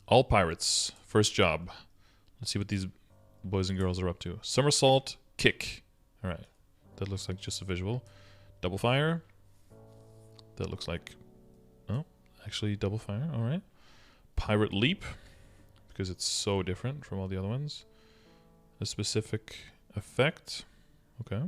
All pirates. First job. Let's see what these boys and girls are up to. Somersault, kick. Alright. That looks like just a visual. Double fire. That looks like... Oh, actually double fire. Alright. Pirate leap. Because it's so different from all the other ones. A specific effect. Okay.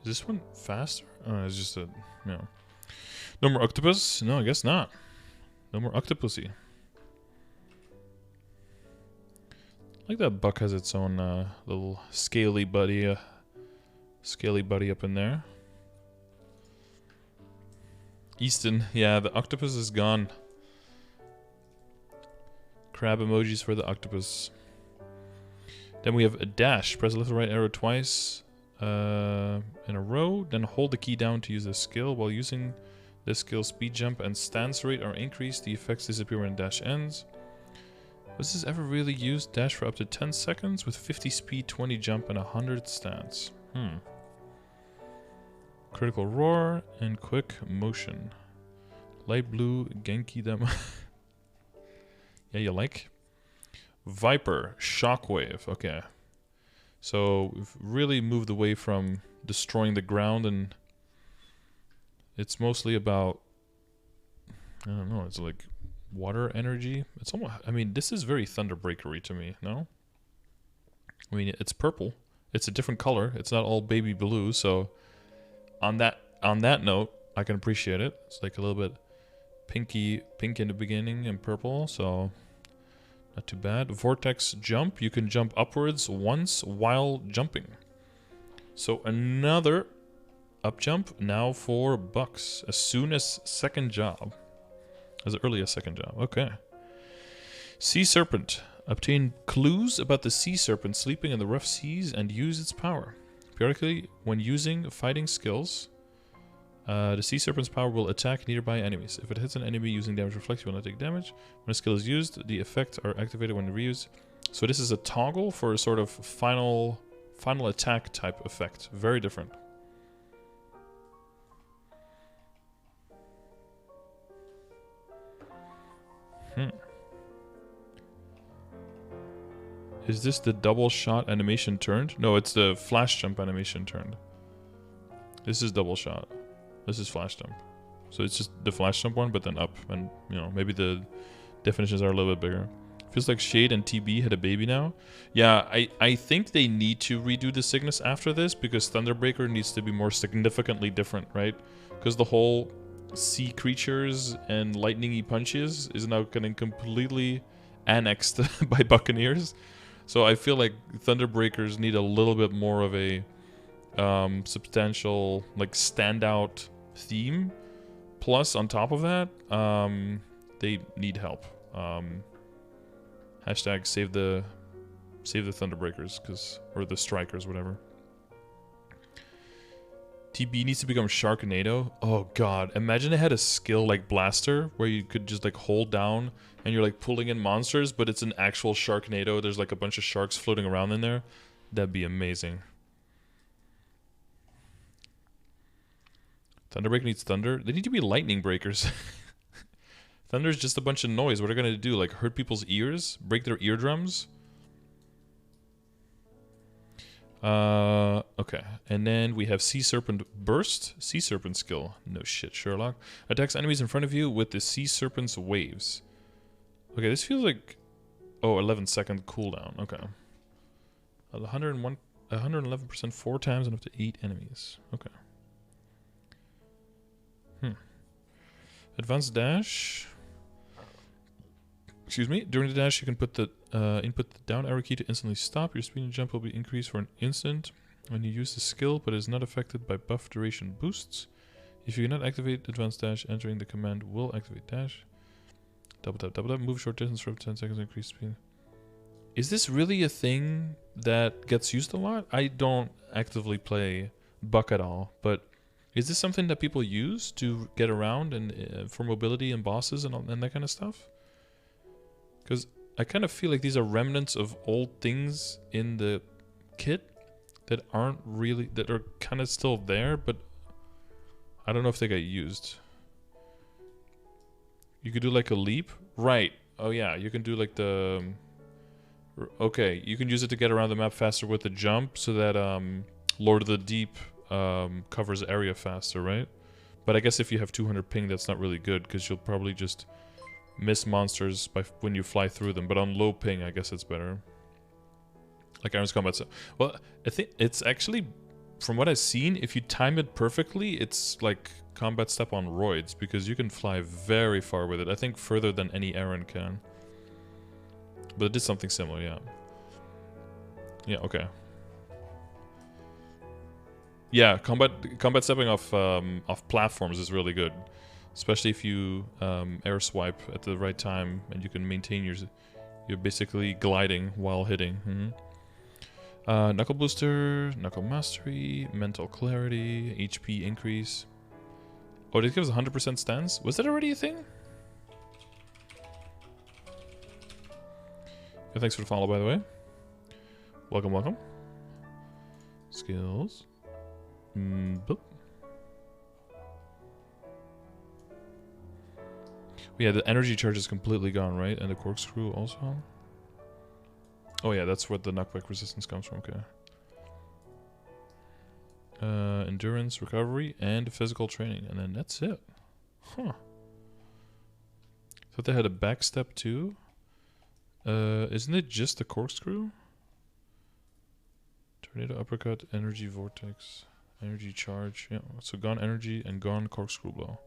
Is this one faster? Oh, it's just a, No more octopus? No, I guess not. No more octopusy. I like that Buck has its own little scaly buddy up in there. Easton, yeah, the octopus is gone. Crab emojis for the octopus. Then we have a dash. Press the left or right arrow twice in a row. Then hold the key down to use the skill. While using this skill, speed jump and stance rate are increased. The effects disappear when dash ends. Was this ever really used? Dash for up to 10 seconds with 50 speed, 20 jump, and 100 stance. Critical roar and quick motion. Light blue Genki demo. Yeah, you like? Viper, shockwave. Okay. So we've really moved away from destroying the ground, and it's mostly about, I don't know, it's like water energy. It's almost, I mean, this is very Thunderbreaker-y to me, no? I mean, it's purple. It's a different color. It's not all baby blue, so on that note, I can appreciate it. It's like a little bit pink in the beginning and purple, so not too bad. Vortex jump. You can jump upwards once while jumping. So another up jump now for Bucks as soon as second job. As early as second job. Okay. Sea Serpent. Obtain clues about the sea serpent sleeping in the rough seas and use its power. Periodically, when using fighting skills, the sea serpent's power will attack nearby enemies. If it hits an enemy using damage reflect, you will not take damage. When a skill is used, the effects are activated when reused. So this is a toggle for a sort of final attack type effect. Very different. Is this the double shot animation turned? No, it's the flash jump animation turned. This is double shot. This is flash jump. So it's just the flash jump one, but then up. And, you know, maybe the definitions are a little bit bigger. Feels like Shade and TB had a baby now. Yeah, I think they need to redo the Cygnus after this, because Thunderbreaker needs to be more significantly different, right? Because the whole sea creatures and lightning-y punches is now getting completely annexed by Buccaneers. So I feel like Thunderbreakers need a little bit more of a substantial, like, standout theme. Plus, on top of that, they need help. Hashtag save the Thunderbreakers, or the Strikers, whatever. TB needs to become Sharknado. Oh god, imagine it had a skill like Blaster, where you could just like hold down and you're like pulling in monsters, but it's an actual Sharknado. There's like a bunch of sharks floating around in there. That'd be amazing. Thunderbreaker needs thunder. They need to be lightning breakers. Thunder's just a bunch of noise. What are they gonna do? Like hurt people's ears? Break their eardrums? Okay. And then we have Sea Serpent Burst. Sea Serpent skill. No shit, Sherlock. Attacks enemies in front of you with the Sea Serpent's waves. Okay, this feels like... Oh, 11-second cooldown. Okay. 111% 4 times and up to 8 enemies. Okay. Advanced dash. Excuse me. During the dash, you can put the input the down arrow key to instantly stop. Your speed and jump will be increased for an instant when you use the skill, but is not affected by buff duration boosts. If you cannot activate advanced dash, entering the command will activate dash. Double tap, double tap. Move short distance for up to 10 seconds, increase speed. Is this really a thing that gets used a lot? I don't actively play Buck at all, but is this something that people use to get around and for mobility and bosses and that kind of stuff? Because I kind of feel like these are remnants of old things in the kit that aren't really, that are kind of still there, but I don't know if they got used. You could do like a leap, right? Oh yeah, you can do like the. Okay, you can use it to get around the map faster with the jump, so that Lord of the Deep covers area faster, right? But I guess if you have 200 ping, that's not really good because you'll probably just miss monsters by when you fly through them. But on low ping, I guess it's better. Like Iron's Combat. Well, I think it's actually, from what I've seen, if you time it perfectly, it's like Combat Step on roids because you can fly very far with it. I think further than any Aaron can. But it did something similar, yeah. Yeah, okay. Yeah, combat stepping off platforms is really good, especially if you air swipe at the right time and you can maintain you're basically gliding while hitting. Knuckle booster, knuckle mastery, mental clarity, HP increase. Oh, this gives 100% stance. Was that already a thing? Yeah, thanks for the follow, by the way. Welcome, welcome. Skills. Boop. Yeah, the energy charge is completely gone, right? And the corkscrew also? Oh yeah, that's what the knockback resistance comes from, okay. Endurance, recovery, and physical training. And then that's it. Huh. Thought they had a backstep too? Isn't it just the corkscrew? Tornado, uppercut, energy vortex, energy charge. Yeah, so gone energy and gone corkscrew blow.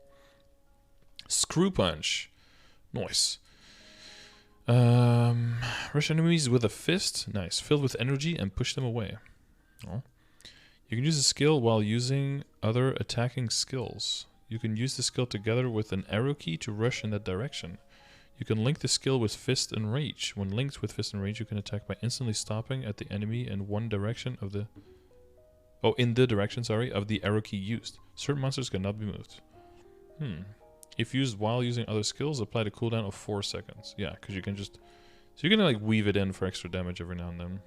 Screw punch. Nice. Rush enemies with a fist. Nice. Filled with energy and push them away. Oh. You can use a skill while using other attacking skills. You can use the skill together with an arrow key to rush in that direction. You can link the skill with Fist and Rage. When linked with Fist and Rage, you can attack by instantly stopping at the enemy in one direction of the... Oh, in the direction, sorry, of the arrow key used. Certain monsters cannot be moved. If used while using other skills, apply the cooldown of 4 seconds. Yeah, because you can just... So you can like weave it in for extra damage every now and then.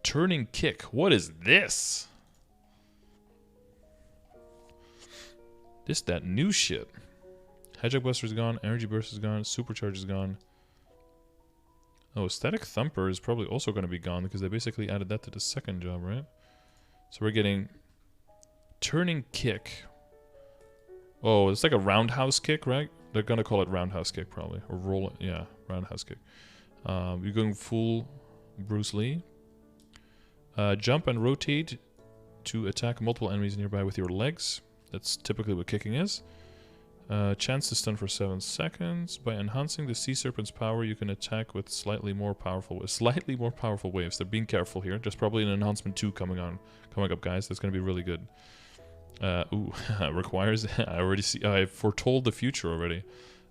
Turning kick. What is this? This that new shit. Hedgehog Buster is gone, Energy Burst is gone, Supercharge is gone. Oh, Static Thumper is probably also going to be gone because they basically added that to the second job, right? So we're getting Turning Kick. Oh, it's like a roundhouse kick, right? They're going to call it roundhouse kick probably. Or roll, yeah, roundhouse kick. You're going full Bruce Lee. Jump and rotate to attack multiple enemies nearby with your legs. That's typically what kicking is. Chance to stun for 7 seconds. By enhancing the Sea Serpent's power, you can attack with slightly more powerful waves. They're being careful here. There's probably an enhancement 2 coming up, guys. That's going to be really good. Requires... I already see... I foretold the future already.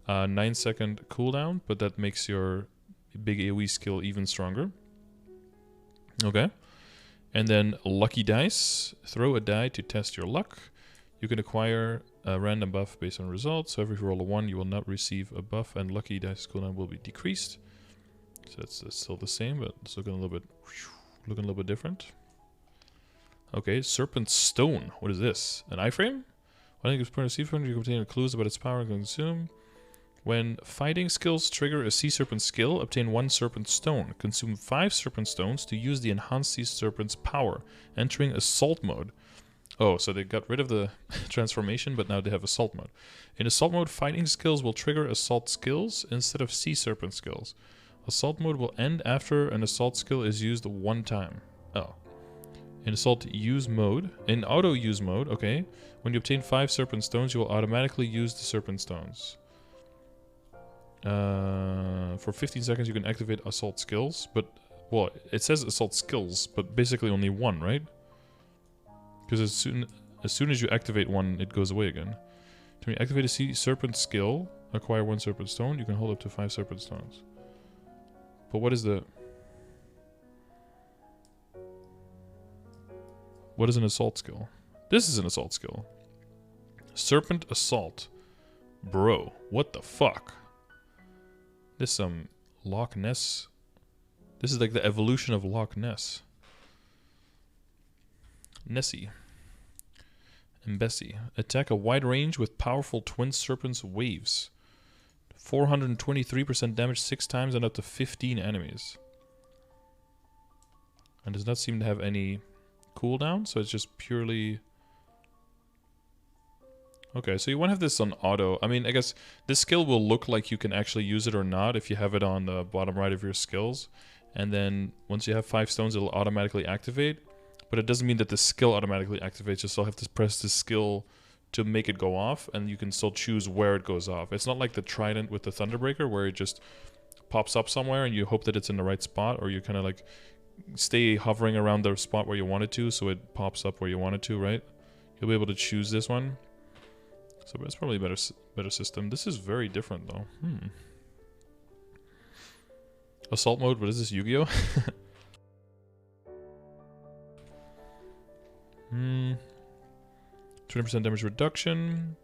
9-second cooldown, but that makes your big AoE skill even stronger. Okay. And then Lucky Dice. Throw a die to test your luck. You can acquire a random buff based on results. So if you roll a 1, you will not receive a buff, and Lucky Dice cooldown will be decreased. So that's still the same, but it's looking a little bit different. Okay, Serpent Stone. What is this? An iframe? When it gives point of sea front, you can obtain clues about its power and consume. When fighting skills trigger a Sea Serpent skill, obtain 1 Serpent Stone. Consume 5 Serpent Stones to use the enhanced Sea Serpent's power, entering Assault mode. Oh, so they got rid of the transformation, but now they have Assault mode. In Assault mode, fighting skills will trigger Assault skills instead of Sea Serpent skills. Assault mode will end after an Assault skill is used 1 time. Oh. In Assault use mode, in Auto use mode, okay, when you obtain 5 Serpent Stones, you will automatically use the Serpent Stones. For 15 seconds, you can activate Assault skills, but, well, it says Assault skills, but basically only 1, right? Because as soon as you activate 1, it goes away again. When you activate a Sea Serpent skill, acquire 1 Serpent Stone, you can hold up to 5 Serpent Stones. But what is the... What is an assault skill? This is an assault skill. Serpent Assault. Bro, what the fuck? This is some Loch Ness. This is like the evolution of Loch Ness. Nessie. And Bessie. Attack a wide range with powerful twin serpents waves. 423% damage 6 times and up to 15 enemies. And does not seem to have any cooldown, so it's just purely... Okay, so you want to have this on auto. I mean, I guess this skill will look like you can actually use it or not if you have it on the bottom right of your skills. And then once you have 5 stones, it'll automatically activate. But it doesn't mean that the skill automatically activates. You still have to press the skill to make it go off, and you can still choose where it goes off. It's not like the Trident with the Thunderbreaker, where it just pops up somewhere and you hope that it's in the right spot, or you kind of like stay hovering around the spot where you want it to, so it pops up where you want it to, right? You'll be able to choose this one. So it's probably a better system. This is very different, though. Assault mode, what is this, Yu-Gi-Oh? 20% damage reduction.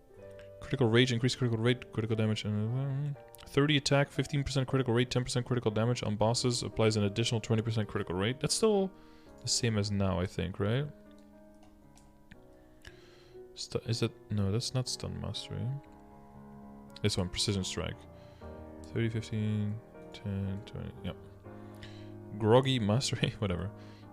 Critical rage, increase critical rate, critical damage. 30 attack, 15% critical rate, 10% critical damage on bosses. Applies an additional 20% critical rate. That's still the same as now, I think, right? Is that... No, that's not stun mastery. This one, precision strike. 30, 15, 10, 20, yep. Groggy mastery, whatever.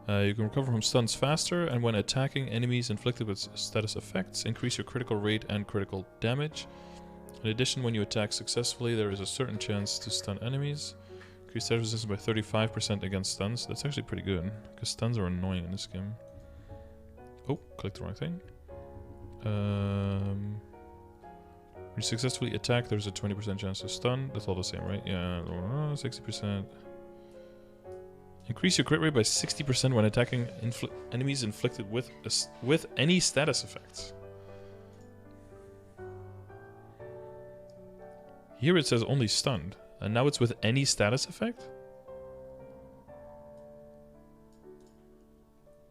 You can recover from stuns faster, and when attacking enemies inflicted with status effects, increase your critical rate and critical damage. In addition, when you attack successfully, there is a certain chance to stun enemies. Increase status resistance by 35% against stuns. That's actually pretty good, because stuns are annoying in this game. Oh, clicked the wrong thing. When you successfully attack, there's a 20% chance to stun. That's all the same, right? Yeah, 60%. Increase your crit rate by 60% when attacking enemies inflicted with any status effects. Here it says only stunned, and now it's with any status effect?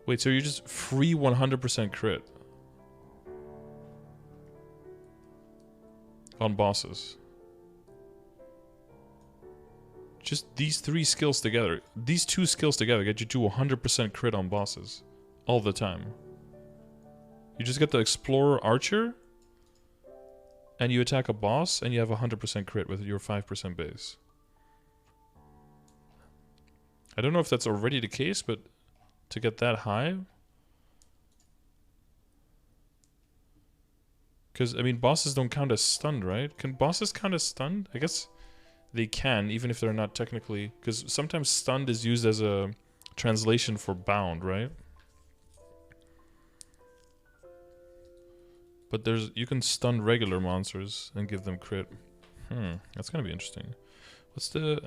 Wait, so you're just free 100% crit on bosses. Just these 3 skills together. These 2 skills together get you to 100% crit on bosses. All the time. You just get the Explorer Archer, and you attack a boss, and you have 100% crit with your 5% base. I don't know if that's already the case, but to get that high... Because, I mean, bosses don't count as stunned, right? Can bosses count as stunned? I guess they can, even if they're not technically... Because sometimes stunned is used as a translation for bound, right? But there's... You can stun regular monsters and give them crit. That's gonna be interesting. What's the...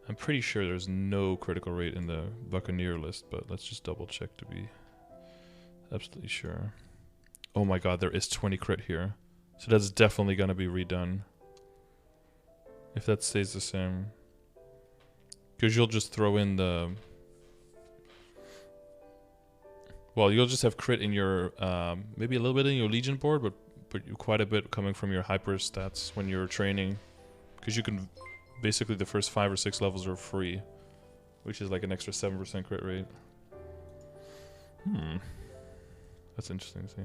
I'm pretty sure there's no critical rate in the Buccaneer list, but let's just double check to be absolutely sure. Oh my god, there is 20 crit here. So that's definitely gonna be redone. If that stays the same. Because you'll just throw in the... Well, you'll just have crit in your... maybe a little bit in your Legion board, but quite a bit coming from your hyper stats when you're training. Because you can... Basically the first 5 or 6 levels are free. Which is like an extra 7% crit rate. That's interesting to see.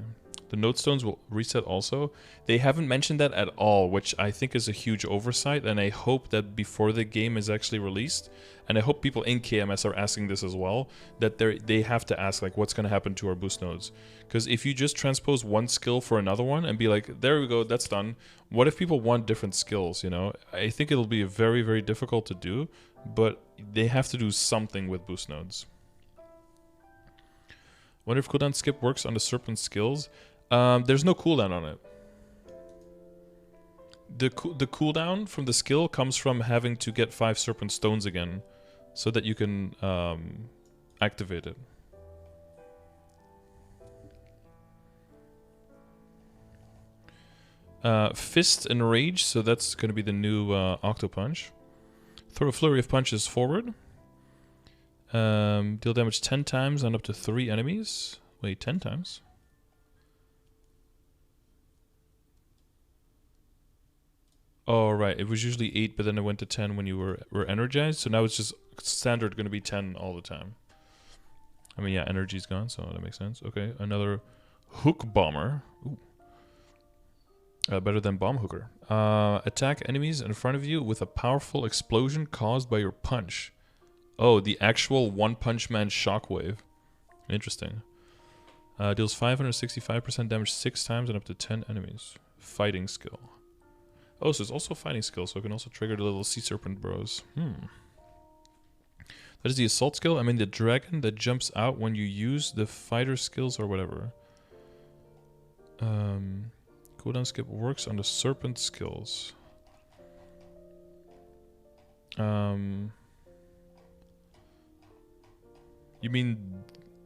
The node stones will reset also. They haven't mentioned that at all, which I think is a huge oversight, and I hope that before the game is actually released, and I hope people in KMS are asking this as well, that they have to ask, like, what's going to happen to our boost nodes? Because if you just transpose one skill for another one and be like, there we go, that's done, what if people want different skills, you know? I think it'll be very, very difficult to do, but they have to do something with boost nodes. Wonder if cooldown skip works on the Serpent skills. There's no cooldown on it. The cooldown from the skill comes from having to get 5 Serpent Stones again, so that you can activate it. Fist and Rage, so that's going to be the new Octo Punch. Throw a flurry of punches forward. Deal damage 10 times on up to 3 enemies. Wait, 10 times? Oh, right. It was usually 8, but then it went to 10 when you were energized. So now it's just standard going to be 10 all the time. I mean, yeah, energy's gone, so that makes sense. Okay, another hook bomber. Ooh. Better than bomb hooker. Attack enemies in front of you with a powerful explosion caused by your punch. Oh, the actual One Punch Man shockwave. Interesting. Deals 565% damage 6 times and up to 10 enemies. Fighting skill. Oh, so it's also fighting skill, so it can also trigger the little sea serpent bros. That is the assault skill. I mean the dragon that jumps out when you use the fighter skills or whatever. Cooldown skip works on the serpent skills. You mean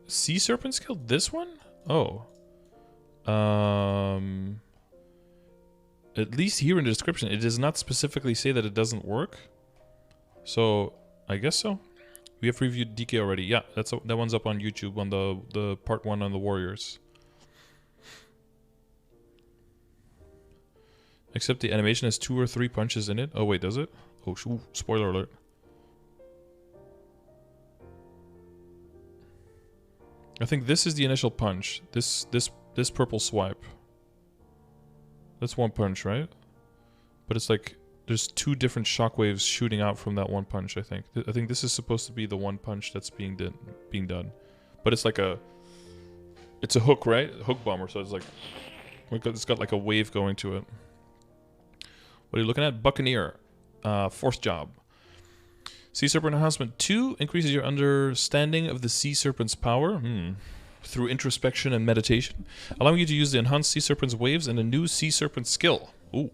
sea serpent skill? This one? Oh. At least here in the description, it does not specifically say that it doesn't work. So, I guess so. We have reviewed DK already. Yeah, that one's up on YouTube on the part 1 on the warriors. Except the animation has 2 or 3 punches in it. Oh wait, does it? Oh, spoiler alert. I think this is the initial punch. This purple swipe. That's one punch, right? But it's like there's 2 different shockwaves shooting out from that one punch. I think this is supposed to be the one punch that's being done. But it's like it's a hook, right? A hook bomber. So it's like it's got like a wave going to it. What are you looking at? Buccaneer, 4th job. Sea Serpent Enhancement 2 increases your understanding of the Sea Serpent's power through introspection and meditation, allowing you to use the enhanced Sea Serpent's waves and a new Sea Serpent skill. Ooh.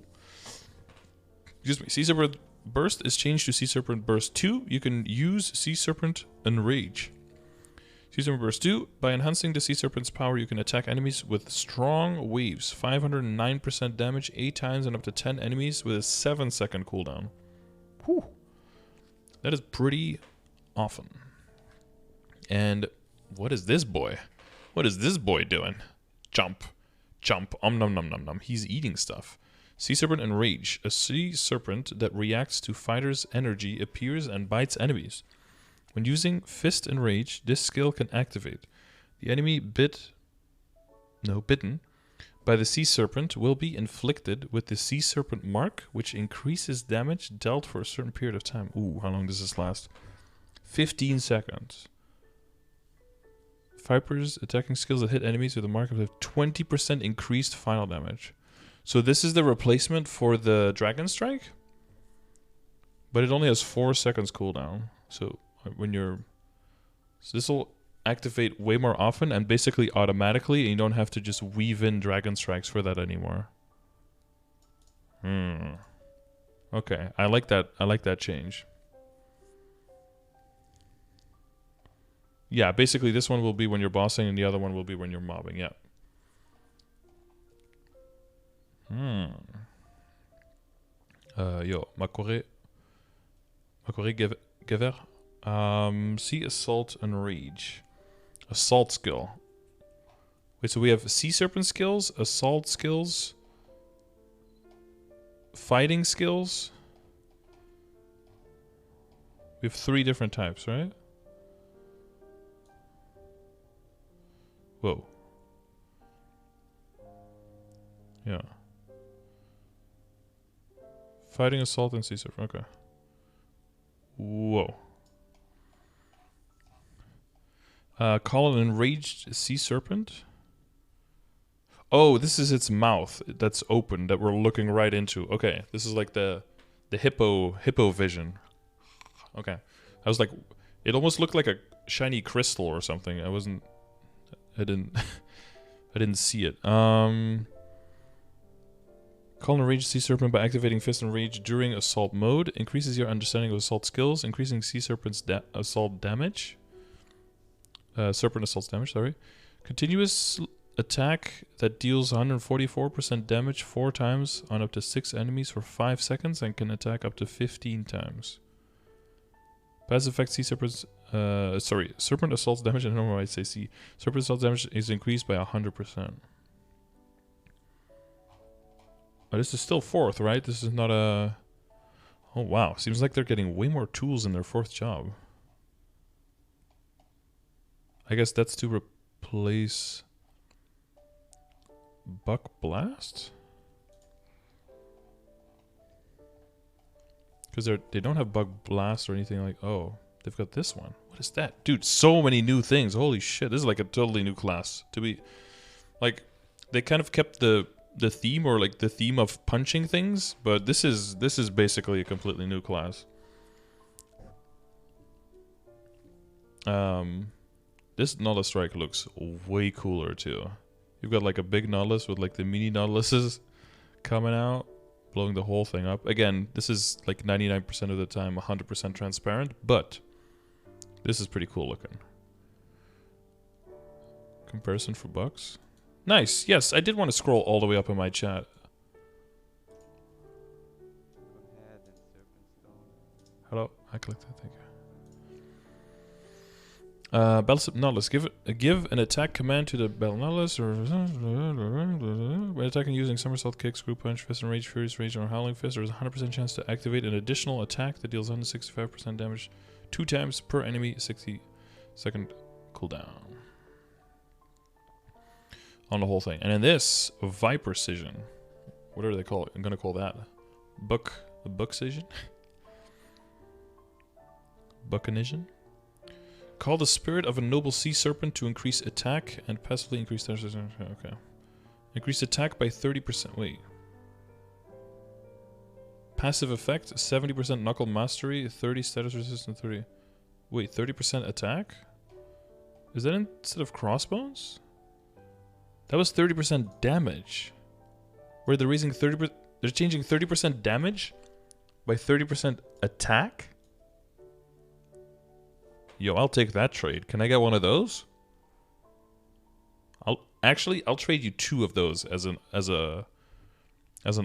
Excuse me. Sea Serpent Burst is changed to Sea Serpent Burst 2. You can use Sea Serpent Enrage. Sea Serpent Burst 2. By enhancing the Sea Serpent's power, you can attack enemies with strong waves. 509% damage 8 times and up to 10 enemies with a 7-second cooldown. Whew. That is pretty often. And what is this boy? What is this boy doing? Jump. Jump. Nom nom nom nom. He's eating stuff. Sea Serpent Enrage. A sea serpent that reacts to fighters' energy appears and bites enemies. When using Fist Enrage, this skill can activate. The enemy bitten by the Sea Serpent will be inflicted with the Sea Serpent Mark, which increases damage dealt for a certain period of time. Ooh, how long does this last? 15 seconds. Viper's attacking skills that hit enemies with a mark of 20% increased final damage. So this is the replacement for the Dragon Strike? But it only has 4 seconds cooldown. So this will activate way more often and basically automatically, and you don't have to just weave in Dragon Strikes for that anymore. Okay, I like that change. Yeah, basically this one will be when you're bossing and the other one will be when you're mobbing, yeah. Yo, Makore Gever. Sea Assault Enrage. Assault skill. Wait, so we have Sea Serpent skills, Assault skills, Fighting skills. We have 3 different types, right? Whoa. Yeah. Fighting, Assault, and Sea Serpent. Okay. Whoa. Call an enraged sea serpent. Oh, this is its mouth that's open that we're looking right into. Okay, this is like the hippo vision. Okay, I was like, it almost looked like a shiny crystal or something. I didn't see it. Call an enraged sea serpent by activating Fist and Rage during assault mode. Increases your understanding of assault skills, increasing sea serpent's assault damage. Serpent assault damage, sorry. Continuous attack that deals 144% damage 4 times on up to 6 enemies for 5 seconds and can attack up to 15 times. Passive effect Sea Serpent's Serpent Assault's damage, and normally I say Sea. Serpent Assault damage is increased by 100%. Oh, this is still 4th, right? This is not a... Oh wow, seems like they're getting way more tools in their 4th job. I guess that's to replace Buck Blast? Because they don't have Bug Blast or anything like... Oh, they've got this one. What is that? Dude, so many new things. Holy shit, this is like a totally new class. To be... Like, they kind of kept the theme, or like the theme of punching things, but this is basically a completely new class. This Nautilus Strike looks way cooler too. You've got like a big Nautilus with like the mini Nautiluses coming out, blowing the whole thing up. Again, this is like 99% of the time 100% transparent, but this is pretty cool looking. Comparison for bucks. Nice. Yes, I did want to scroll all the way up in my chat. Hello. I clicked that. Thank you. Battleship Nautilus. Give an attack command to the Battle Nautilus, or when attacking using somersault kick, screw punch, fist and rage, furious rage, or howling fist, there is a 100% chance to activate an additional attack that deals 165% damage 2 times per enemy, 60-second cooldown. On the whole thing. And in this, Vipercision. Whatever they call it. I'm gonna call that Buccision? Buccaneer. Call the spirit of a noble sea serpent to increase attack and passively increase damage. Okay. Increase attack by 30%. Wait. Passive effect, 70% knuckle mastery, 30 status resistance, 30. Wait, 30% attack? Is that instead of crossbones? That was 30% damage. Where they're raising 30%, they're changing 30% damage by 30% attack? Yo, I'll take that trade. Can I get one of those? I'll trade you 2 of those as an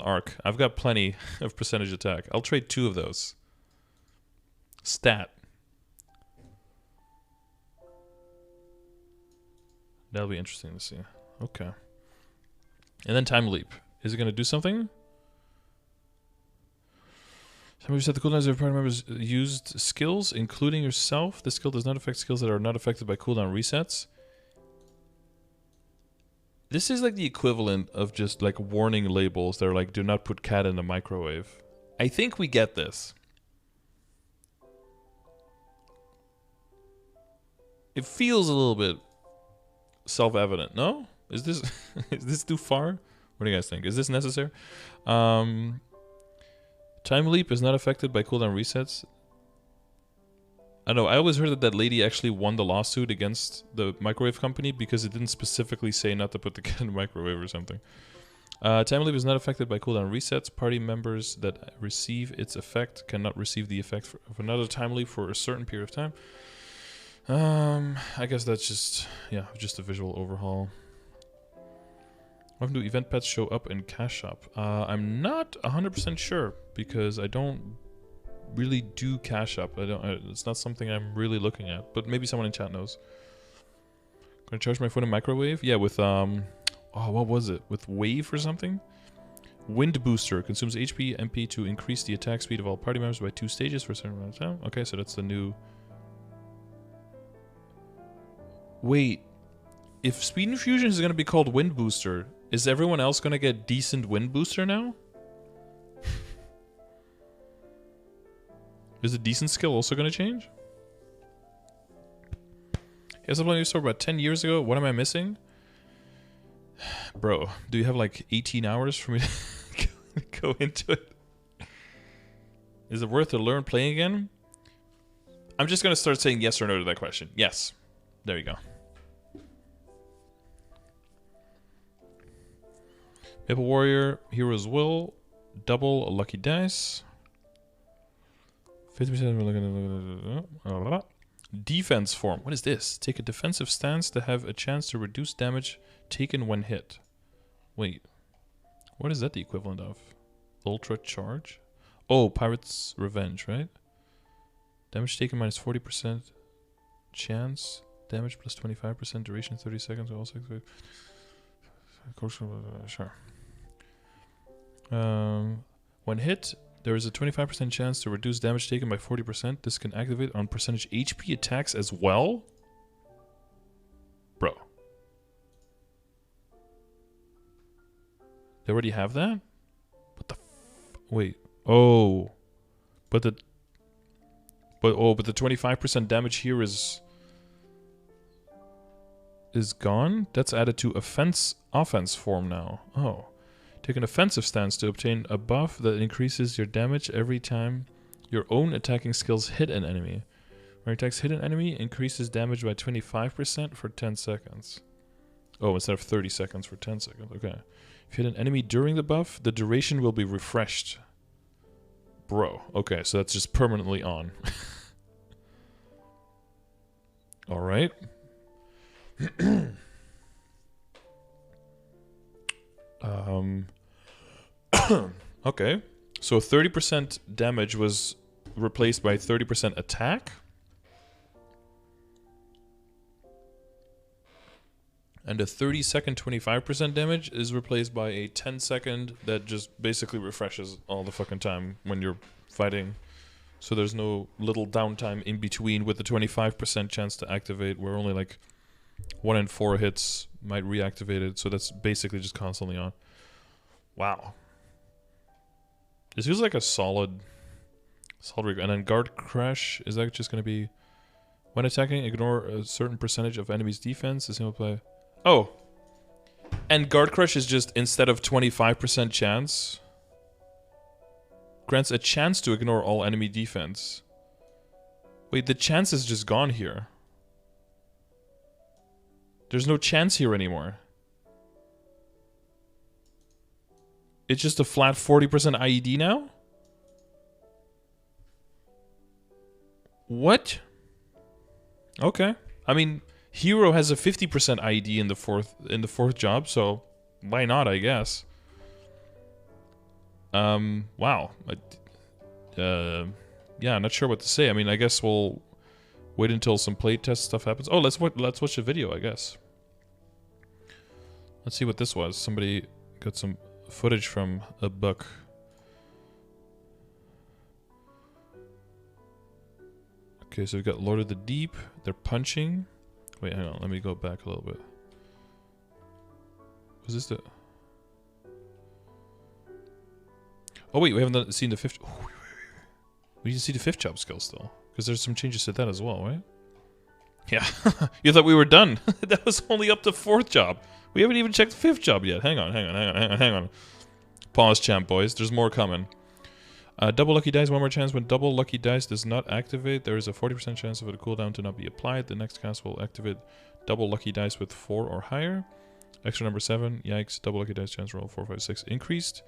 arc. I've got plenty of percentage attack. I'll trade 2 of those. Stat. That'll be interesting to see. Okay. And then Time Leap. Is it going to do something? Somebody said the cooldowns of party members used skills, including yourself. The skill does not affect skills that are not affected by cooldown resets. This is like the equivalent of just like warning labels that are like, do not put cat in the microwave. I think we get this. It feels a little bit self-evident, no? Is this is this too far? What do you guys think? Is this necessary? Time Leap is not affected by cooldown resets. I know, I always heard that lady actually won the lawsuit against the microwave company because it didn't specifically say not to put the cat in the microwave or something. Time Leap is not affected by cooldown resets. Party members that receive its effect cannot receive the effect of another Time Leap for a certain period of time. I guess that's just a visual overhaul. Often do event pets show up in Cash Shop? I'm not 100% sure because I don't really do Cash Shop. It's not something I'm really looking at, but maybe someone in chat knows. Gonna charge my phone in microwave? Yeah, with what was it? With Wave or something? Wind Booster consumes HP MP to increase the attack speed of all party members by 2 stages for a certain amount of time. Okay, so that's the new. Wait, if Speed Infusion is gonna be called Wind Booster, is everyone else gonna get decent Wind Booster now? Is the decent skill also gonna change? Yes, I played your store about 10 years ago. What am I missing? Bro, do you have like 18 hours for me to go into it? Is it worth to learn playing again? I'm just gonna start saying yes or no to that question. Yes. There you go. Maple Warrior, Hero's Will, double a lucky dice. 50% defense form. What is this? Take a defensive stance to have a chance to reduce damage taken when hit. Wait. What is that the equivalent of? Ultra Charge? Oh, Pirate's Revenge, right? Damage taken minus 40% chance. Damage plus 25%. Duration 30 seconds. Also, sure. When hit, there is a 25% chance to reduce damage taken by 40%. This can activate on percentage HP attacks as well? Bro. They already have that? What the wait. Oh. But the 25% damage here is gone? That's added to offense form now. Oh. Take an offensive stance to obtain a buff that increases your damage every time your own attacking skills hit an enemy. When attacks hit an enemy, increases damage by 25% for 10 seconds. Oh, instead of 30 seconds for 10 seconds. Okay. If you hit an enemy during the buff, the duration will be refreshed. Bro. Okay, so that's just permanently on. Alright. Okay. So 30% damage was replaced by 30% attack. And a 30-second 25% damage is replaced by a 10-second that just basically refreshes all the fucking time when you're fighting. So there's no little downtime in between with the 25% chance to activate, where only like 1 in 4 hits might reactivate it. So that's basically just constantly on. Wow. This feels like a solid and then guard crash, is that just going to be when attacking, ignore a certain percentage of enemy's defense, a single play. Oh. And guard crush is just, instead of 25% chance, grants a chance to ignore all enemy defense. Wait, the chance is just gone here. There's no chance here anymore. It's just a flat 40% IED now? What? Okay. I mean, Hero has a 50% IED in the fourth job, so why not, I guess. Wow. Yeah, not sure what to say. I mean, I guess we'll wait until some playtest stuff happens. Oh, let's watch the video, I guess. Let's see what this was. Somebody got some footage from a buck. Okay, so we've got Lord of the Deep. They're punching. Wait, hang on. Let me go back a little bit. Was this the... Oh, wait. We haven't seen the fifth... Oh, wait. We need to see the 5th job skill still. Because there's some changes to that as well, right? Yeah. You thought we were done. That was only up to 4th job. We haven't even checked the 5th job yet. Hang on. Pause, champ boys. There's more coming. Double lucky dice, 1 more chance. When double lucky dice does not activate, there is a 40% chance of the cooldown to not be applied. The next cast will activate double lucky dice with 4 or higher. Extra number 7. Yikes. Double lucky dice chance roll 4, 5, 6 increased.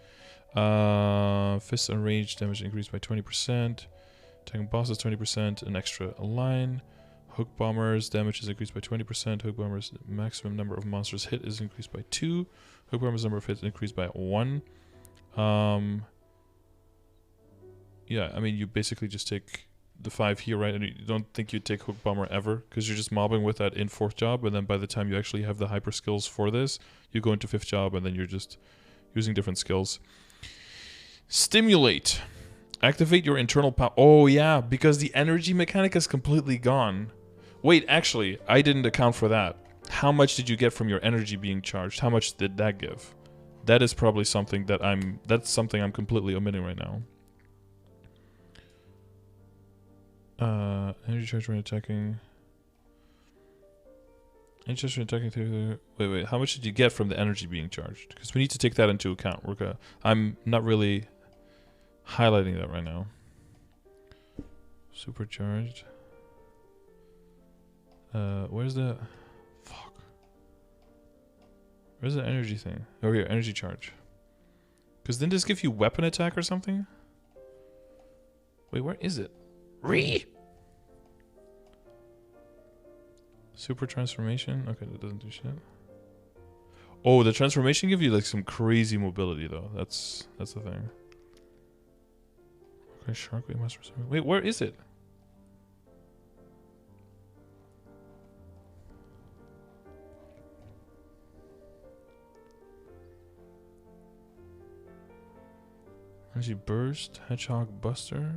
Fists and range damage increased by 20%. Attacking bosses 20%. An extra line. Hook bombers damage is increased by 20%. Hook bombers maximum number of monsters hit is increased by 2. Hook bombers number of hits increased by 1. Yeah, I mean, you basically just take the 5 here, right? And you don't think you'd take Hook Bomber ever, because you're just mobbing with that in 4th job, and then by the time you actually have the hyper skills for this, you go into 5th job, and then you're just using different skills. Stimulate. Activate your internal power. Oh, yeah, because the energy mechanic is completely gone. Wait, actually, I didn't account for that. How much did you get from your energy being charged? How much did that give? That is probably something that that's something I'm completely omitting right now. Energy charge when attacking. Energy charge when attacking through. Wait. How much did you get from the energy being charged? Because we need to take that into account. I'm not really highlighting that right now. Supercharged. Where's the... Fuck. Where's the energy thing? Oh, here. Energy charge. Because didn't this give you weapon attack or something? Wait, where is it? Super transformation? Okay, that doesn't do shit. Oh, the transformation gives you like some crazy mobility though. That's the thing. Okay, shark weight must... Wait, where is it? Energy Burst, Hedgehog Buster,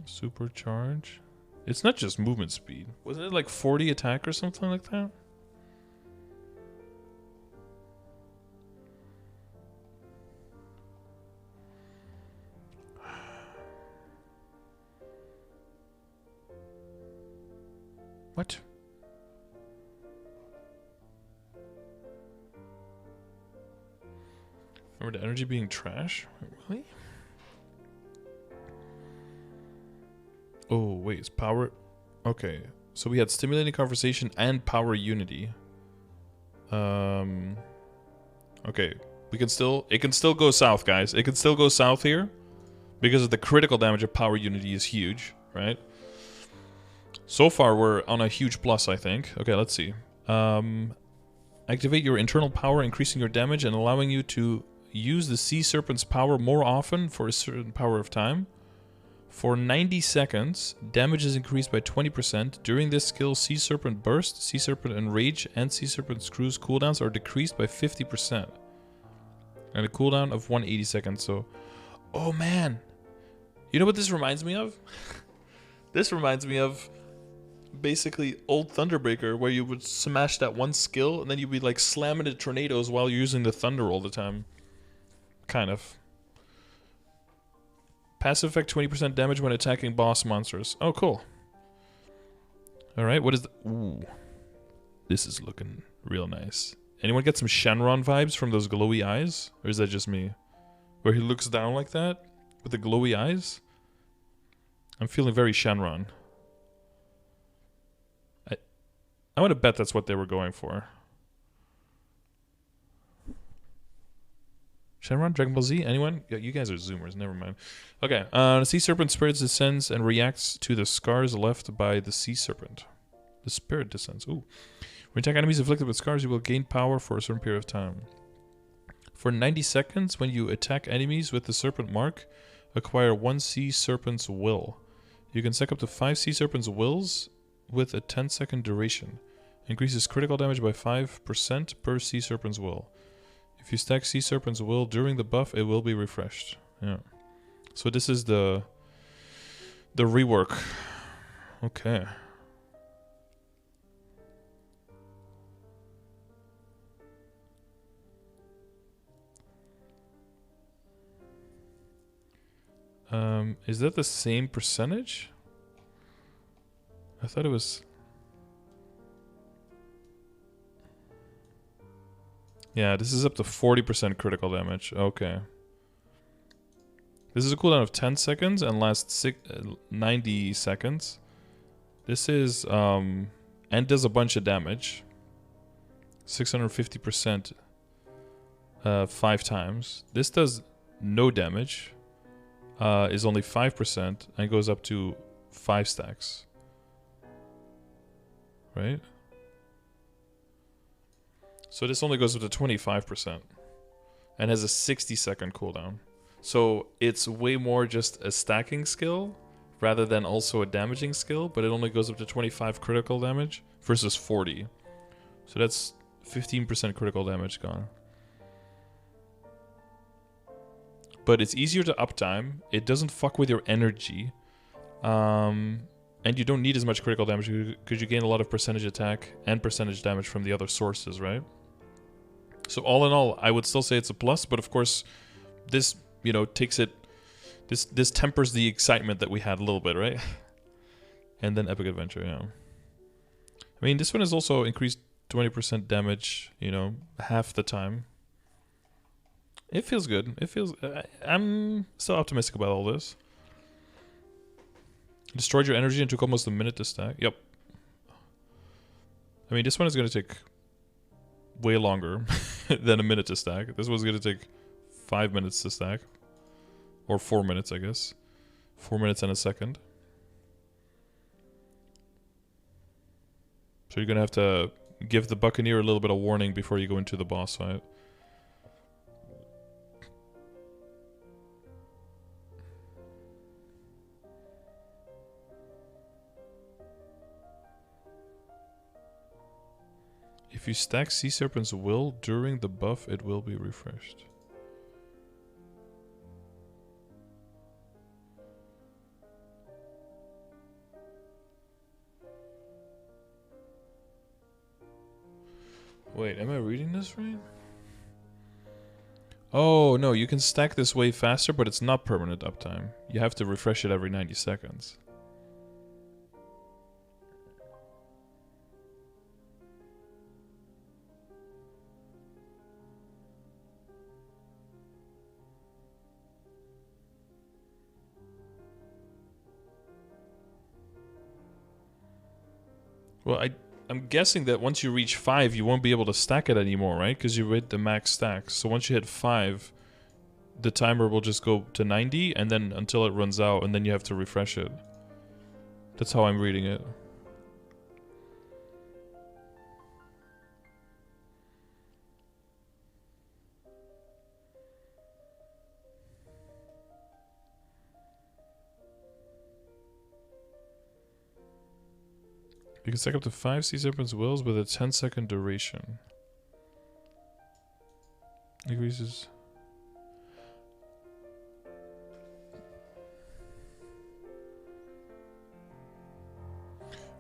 Supercharge. It's not just movement speed. Wasn't it like 40 attack or something like that? What? Remember the energy being trash? Really? Oh, wait, it's power... Okay, so we had stimulating conversation and power unity. Okay, we can still... It can still go south, guys. It can still go south here. Because of the critical damage of power unity is huge, right? So far, we're on a huge plus, I think. Okay, let's see. Activate your internal power, increasing your damage and allowing you to use the Sea Serpent's power more often for a certain power of time. For 90 seconds, damage is increased by 20%. During this skill, Sea Serpent Burst, Sea Serpent Enrage, and Sea Serpent Screws cooldowns are decreased by 50%. And a cooldown of 180 seconds, so... Oh man! You know what this reminds me of? This reminds me of... basically old Thunderbreaker, where you would smash that one skill, and then you'd be like slamming into tornadoes while you're using the thunder all the time. Kind of. Passive effect 20% damage when attacking boss monsters. Oh, cool. Alright, what is the... Ooh. This is looking real nice. Anyone get some Shenron vibes from those glowy eyes? Or is that just me? Where he looks down like that? With the glowy eyes? I'm feeling very Shenron. I want to bet that's what they were going for. Shenron, Dragon Ball Z, anyone? Yeah, you guys are zoomers, never mind. Okay, the Sea Serpent Spirit descends and reacts to the scars left by the Sea Serpent. The Spirit descends, ooh. When you attack enemies afflicted with scars, you will gain power for a certain period of time. For 90 seconds, when you attack enemies with the Serpent Mark, acquire 1 Sea Serpent's Will. You can stack up to 5 Sea Serpent's Wills with a 10-second duration. Increases critical damage by 5% per Sea Serpent's Will. If you stack Sea Serpent's Will during the buff, it will be refreshed. Yeah. So this is the rework. Okay. Is that the same percentage? I thought it was... Yeah, this is up to 40% critical damage. Okay. This is a cooldown of 10 seconds and lasts 90 seconds. This is, and does a bunch of damage. 650%, 5 times. This does no damage. Is only 5% and goes up to 5 stacks. Right? So this only goes up to 25% and has a 60-second cooldown. So it's way more just a stacking skill rather than also a damaging skill, but it only goes up to 25 critical damage versus 40. So that's 15% critical damage gone. But it's easier to uptime. It doesn't fuck with your energy. And you don't need as much critical damage because you gain a lot of percentage attack and percentage damage from the other sources, right? So all in all, I would still say it's a plus, but of course, this, you know, takes it... This tempers the excitement that we had a little bit, right? And then Epic Adventure, yeah. I mean, this one has also increased 20% damage, you know, half the time. It feels good. It feels... I'm still optimistic about all this. Destroyed your energy and took almost a minute to stack. Yep. I mean, this one is going to take way longer than a minute to stack. This one's going to take 5 minutes to stack. Or 4 minutes, I guess. 4 minutes and a second. So you're going to have to give the Buccaneer a little bit of warning before you go into the boss fight. If you stack Sea Serpent's Will during the buff, it will be refreshed. Wait, am I reading this right? Oh, no, you can stack this way faster, but it's not permanent uptime. You have to refresh it every 90 seconds. Well, I'm guessing that once you reach 5, you won't be able to stack it anymore, right? Because you hit the max stack. So once you hit 5, the timer will just go to 90, and then until it runs out, and then you have to refresh it. That's how I'm reading it. You can stack up to 5 Sea Serpent's Wills with a 10-second duration. Increases.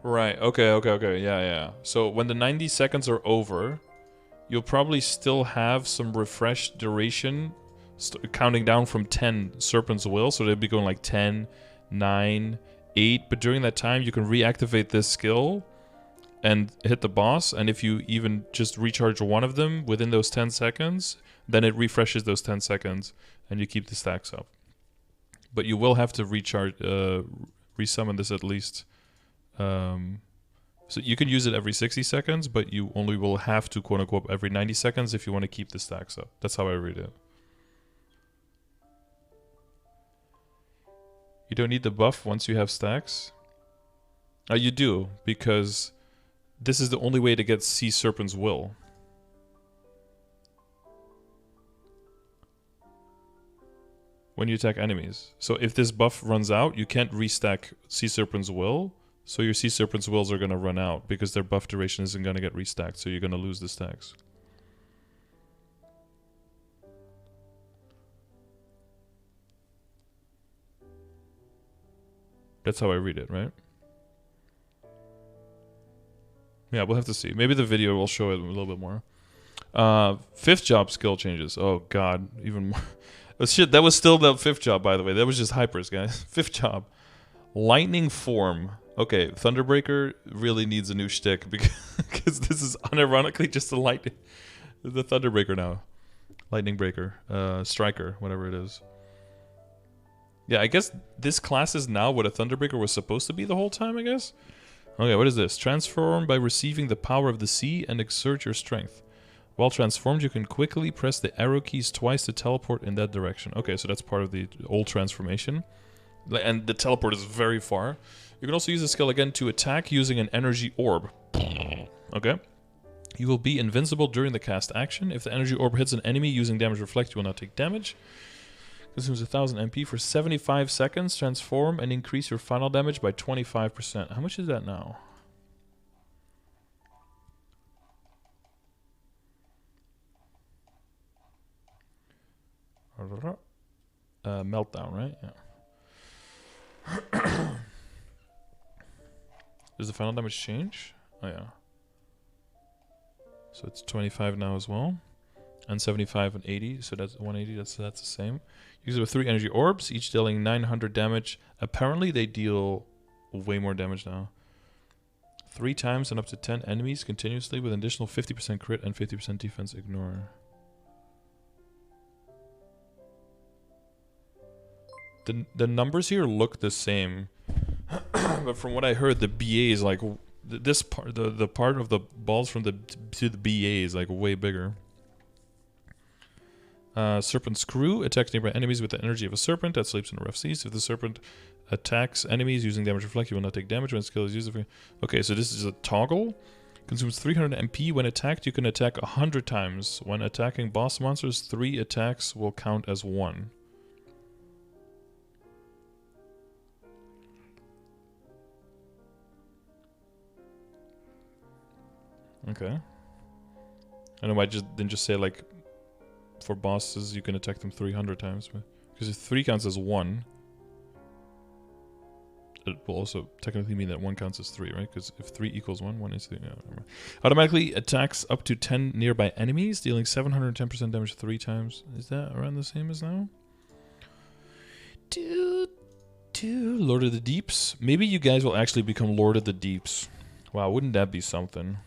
Right, okay, yeah. So when the 90 seconds are over, you'll probably still have some refresh duration counting down from 10 Serpent's Will, so they'll be going like 10, 9, 8, but during that time you can reactivate this skill and hit the boss, and if you even just recharge one of them within those 10 seconds, then it refreshes those 10 seconds and you keep the stacks up. But you will have to recharge, resummon this at least. So you can use it every 60 seconds, but you only will have to quote unquote every 90 seconds if you want to keep the stacks up. That's how I read it. You don't need the buff once you have stacks? You do, because this is the only way to get Sea Serpent's Will. When you attack enemies. So if this buff runs out, you can't restack Sea Serpent's Will. So your Sea Serpent's Wills are going to run out because their buff duration isn't going to get restacked. So you're going to lose the stacks. That's how I read it, right? Yeah, we'll have to see. Maybe the video will show it a little bit more. 5th job skill changes. Oh god, even more. Oh, shit, that was still the 5th job, by the way. That was just hypers, guys. 5th job. Lightning form. Okay, Thunderbreaker really needs a new shtick because this is unironically just the Thunderbreaker now. Lightning Breaker. Striker, whatever it is. Yeah, I guess this class is now what a Thunderbreaker was supposed to be the whole time, I guess? Okay, what is this? Transform by receiving the power of the sea and exert your strength. While transformed, you can quickly press the arrow keys twice to teleport in that direction. Okay, so that's part of the old transformation. And the teleport is very far. You can also use the skill again to attack using an energy orb. Okay. You will be invincible during the cast action. If the energy orb hits an enemy using damage reflect, you will not take damage. Consumes 1000 MP for 75 seconds. Transform and increase your final damage by 25%. How much is that now? Meltdown, right? Yeah. Does the final damage change? Oh yeah. So it's 25 now as well. And 75 and 80, so that's 180, that's the same. Use it with 3 energy orbs, each dealing 900 damage. Apparently they deal way more damage now. 3 times and up to 10 enemies continuously with an additional 50% crit and 50% defense ignore. The numbers here look the same. But from what I heard, the BA is like... This part, the part of the balls from to the BA is like way bigger. Serpent's Crew. Attacks nearby enemies with the energy of a serpent that sleeps in rough seas. If the serpent attacks enemies using damage reflect, you will not take damage when skill is used. Okay, so this is a toggle. Consumes 300 MP. When attacked, you can attack 100 times. When attacking boss monsters, 3 attacks will count as 1. Okay. I know I didn't just say like for bosses you can attack them 300 times, because if 3 counts as 1, It will also technically mean that 1 counts as 3, right? Because if 3 equals 1, 1 is 3. Yeah, automatically attacks up to 10 nearby enemies, dealing 710% damage 3 times. Is that around the same as now? Lord of the Deeps. Maybe you guys will actually become Lord of the Deeps. Wow, wouldn't that be something?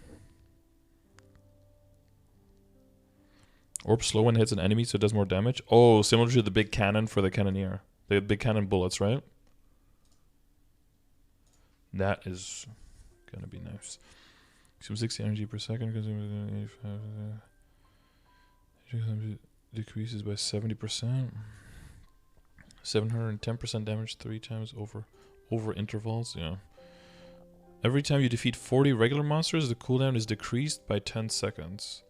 Orb slow when hits an enemy, so it does more damage. Oh, similar to the big cannon for the Cannoneer. The big cannon bullets, right? That is gonna be nice. Consume 60 energy per second. Consume 85. Decreases by 70%. 710% damage 3 times over intervals. Yeah. Every time you defeat 40 regular monsters, the cooldown is decreased by 10 seconds.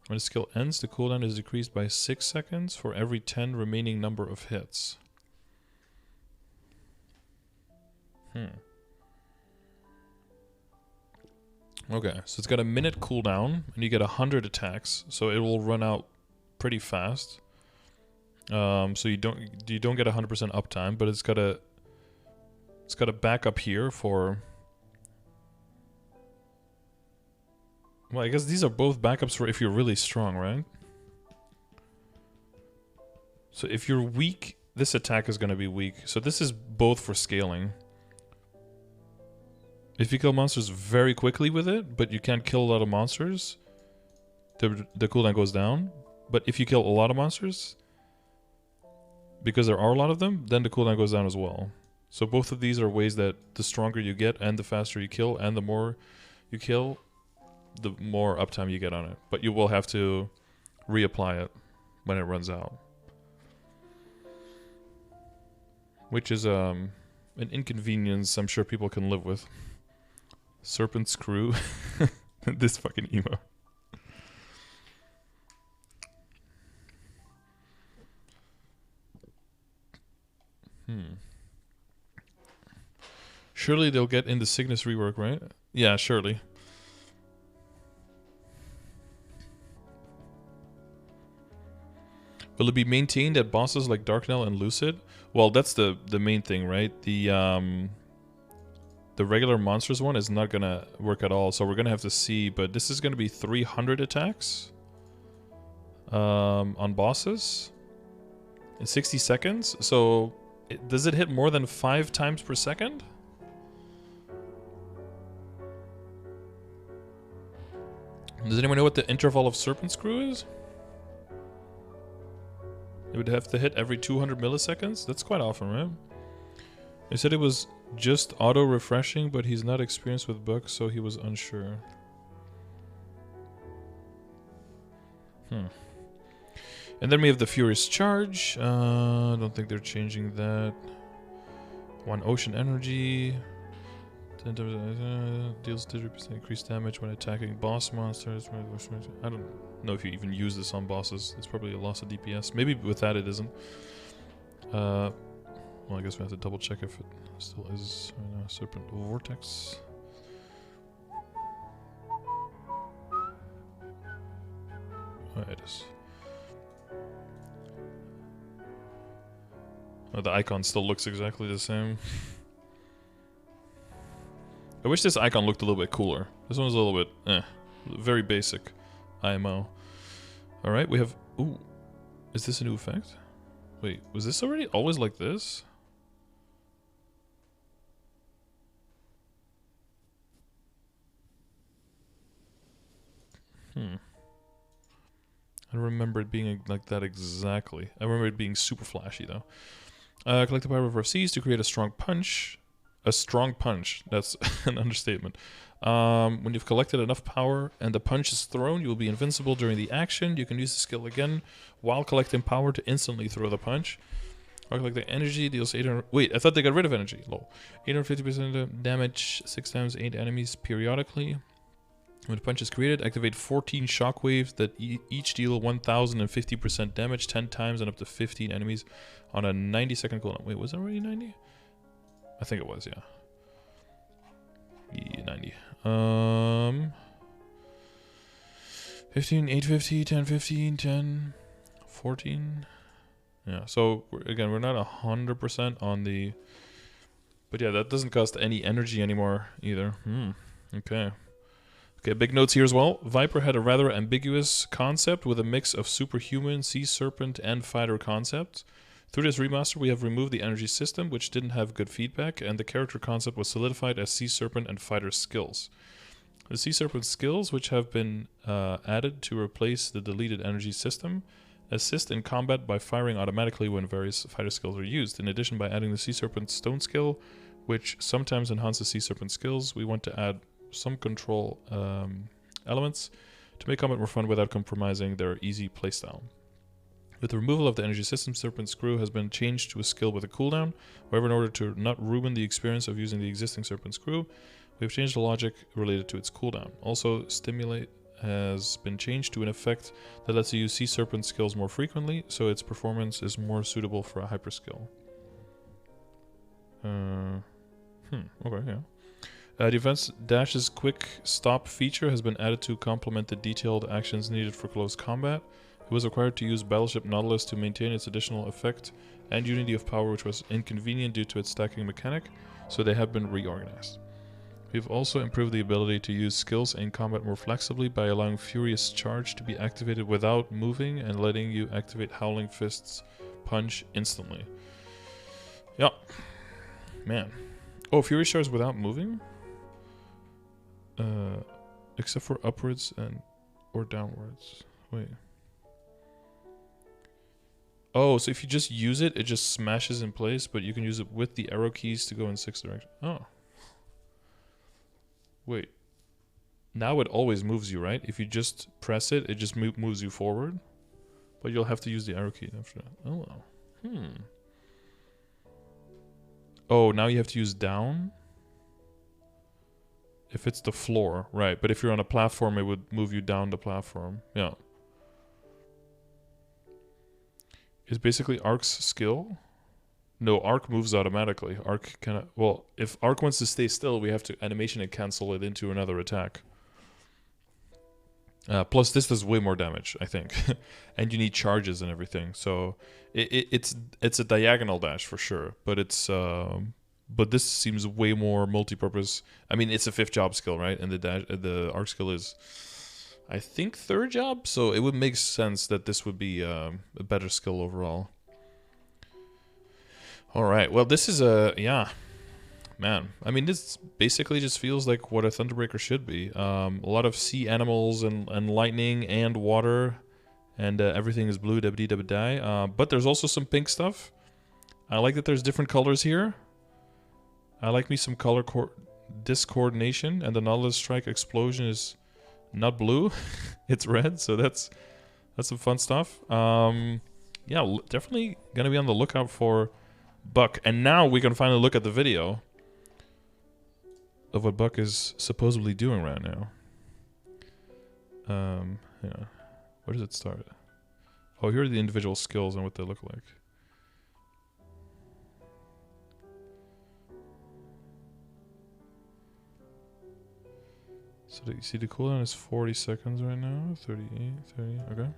When the skill ends, the cooldown is decreased by 6 seconds for every 10 remaining number of hits. Okay, so it's got a minute cooldown, and you get 100 attacks, so it will run out pretty fast. So you don't get 100% uptime, but it's got a backup here for. Well, I guess these are both backups for if you're really strong, right? So if you're weak, this attack is going to be weak. So this is both for scaling. If you kill monsters very quickly with it, but you can't kill a lot of monsters, the cooldown goes down. But if you kill a lot of monsters, because there are a lot of them, then the cooldown goes down as well. So both of these are ways that the stronger you get and the faster you kill and the more you kill, the more uptime you get on it. But you will have to reapply it when it runs out. Which is an inconvenience I'm sure people can live with. Serpent Screw. This fucking emo. Surely they'll get in the Cygnus rework, right? Yeah, surely. Will it be maintained at bosses like Darknell and Lucid? Well, that's the main thing, right? The regular monsters one is not gonna work at all, so we're gonna have to see. But this is gonna be 300 attacks on bosses in 60 seconds. So does it hit more than 5 times per second? Does anyone know what the interval of Serpent Screw is? It would have to hit every 200 milliseconds? That's quite often, right? They said it was just auto-refreshing, but he's not experienced with bugs, so he was unsure. And then we have the Furious Charge. I don't think they're changing that. 1 Ocean Energy. 10 times, deals 30% increased damage when attacking boss monsters. I don't know if you even use this on bosses. It's probably a loss of DPS. Maybe with that it isn't. Well, I guess we have to double check if it still is right now. Serpent Vortex. Oh, it is. Oh, the icon still looks exactly the same. I wish this icon looked a little bit cooler. This one's a little bit, very basic IMO. Alright, we have, ooh, is this a new effect? Wait, was this already always like this? I don't remember it being like that exactly. I remember it being super flashy though. Collect the power of Seas to create a strong punch. A strong punch. That's an understatement. When you've collected enough power and the punch is thrown, you will be invincible during the action. You can use the skill again while collecting power to instantly throw the punch. Or collect the energy, deals 800... Wait, I thought they got rid of energy. Lol. 850% damage, 6 times 8 enemies periodically. When the punch is created, activate 14 shockwaves that each deal 1050% damage 10 times and up to 15 enemies on a 90-second cooldown. Wait, was it already 90? I think it was, yeah. Yeah, 90. 15, 850, 10, 15, 10, 14. Yeah, so again, we're not 100% on the But yeah, that doesn't cost any energy anymore either. Okay. Okay, big notes here as well. Viper had a rather ambiguous concept with a mix of superhuman, sea serpent, and fighter concepts. Through this remaster, we have removed the energy system, which didn't have good feedback, and the character concept was solidified as sea serpent and fighter skills. The sea serpent skills, which have been added to replace the deleted energy system, assist in combat by firing automatically when various fighter skills are used. In addition, by adding the sea serpent stone skill, which sometimes enhances sea serpent skills, we want to add some control elements to make combat more fun without compromising their easy playstyle. With the removal of the energy system, Serpent's Screw has been changed to a skill with a cooldown. However, in order to not ruin the experience of using the existing Serpent Screw, we have changed the logic related to its cooldown. Also, Stimulate has been changed to an effect that lets you use Sea Serpent skills more frequently, so its performance is more suitable for a hyper skill. Okay, yeah. The Advanced Dash's quick stop feature has been added to complement the detailed actions needed for close combat. It was required to use Battleship Nautilus to maintain its additional effect and unity of power, which was inconvenient due to its stacking mechanic, so they have been reorganized. We've also improved the ability to use skills in combat more flexibly by allowing Furious Charge to be activated without moving and letting you activate Howling Fist's punch instantly. Yeah. Man. Oh, Furious Charge without moving? Except for upwards and or downwards. Wait. Oh, so if you just use it, it just smashes in place, but you can use it with the arrow keys to go in 6 directions. Oh. Wait. Now it always moves you, right? If you just press it, it just moves you forward. But you'll have to use the arrow key after that. Oh. Oh, now you have to use down? If it's the floor, right. But if you're on a platform, it would move you down the platform. Yeah. Is basically Arc's skill? No, Arc moves automatically. Arc kind of... Well, if Arc wants to stay still, we have to animation and cancel it into another attack. Plus, this does way more damage, I think. And you need charges and everything. So, it's a diagonal dash for sure. But it's... But this seems way more multi-purpose. I mean, it's a 5th job skill, right? And the Arc skill is, I think, 3rd job. So it would make sense that this would be a better skill overall. All right. Well, this is yeah, man. I mean, this basically just feels like what a Thunderbreaker should be. A lot of sea animals and lightning and water, and everything is blue. But there's also some pink stuff. I like that there's different colors here. I like me some color discoordination, and the Nautilus Strike explosion is not blue, it's red, so that's some fun stuff. Yeah, definitely gonna be on the lookout for Buck. And now we can finally look at the video of what Buck is supposedly doing right now. Yeah, where does it start? Oh, here are the individual skills and what they look like. So you see the cooldown is 40 seconds right now. 38, 30, okay.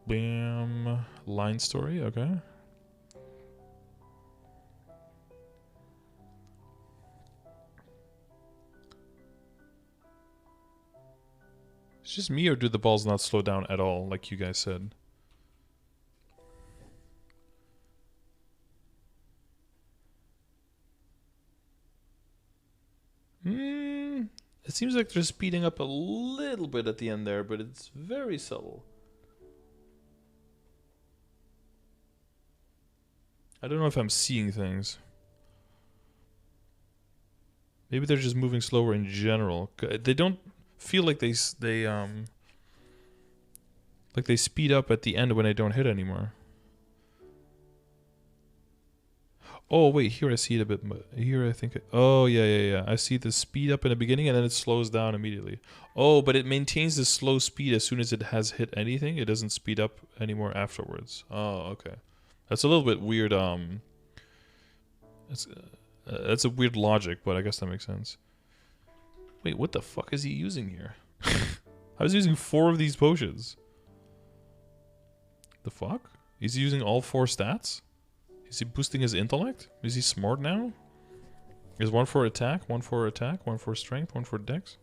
Bam. Line story, okay. It's just me, or do the balls not slow down at all, like you guys said? It seems like they're speeding up a little bit at the end there, but it's very subtle. I don't know if I'm seeing things. Maybe they're just moving slower in general. They don't feel like they speed up at the end when they don't hit anymore. Oh, wait, here I see it a bit. Here I think... Oh, yeah. I see the speed up in the beginning and then it slows down immediately. Oh, but it maintains the slow speed as soon as it has hit anything. It doesn't speed up anymore afterwards. Oh, okay. That's a little bit weird. That's a weird logic, but I guess that makes sense. Wait, what the fuck is he using here? I was using 4 of these potions. The fuck? He's using all 4 stats? Is he boosting his intellect? Is he smart now? Is one for attack, one for attack, one for strength, one for dex?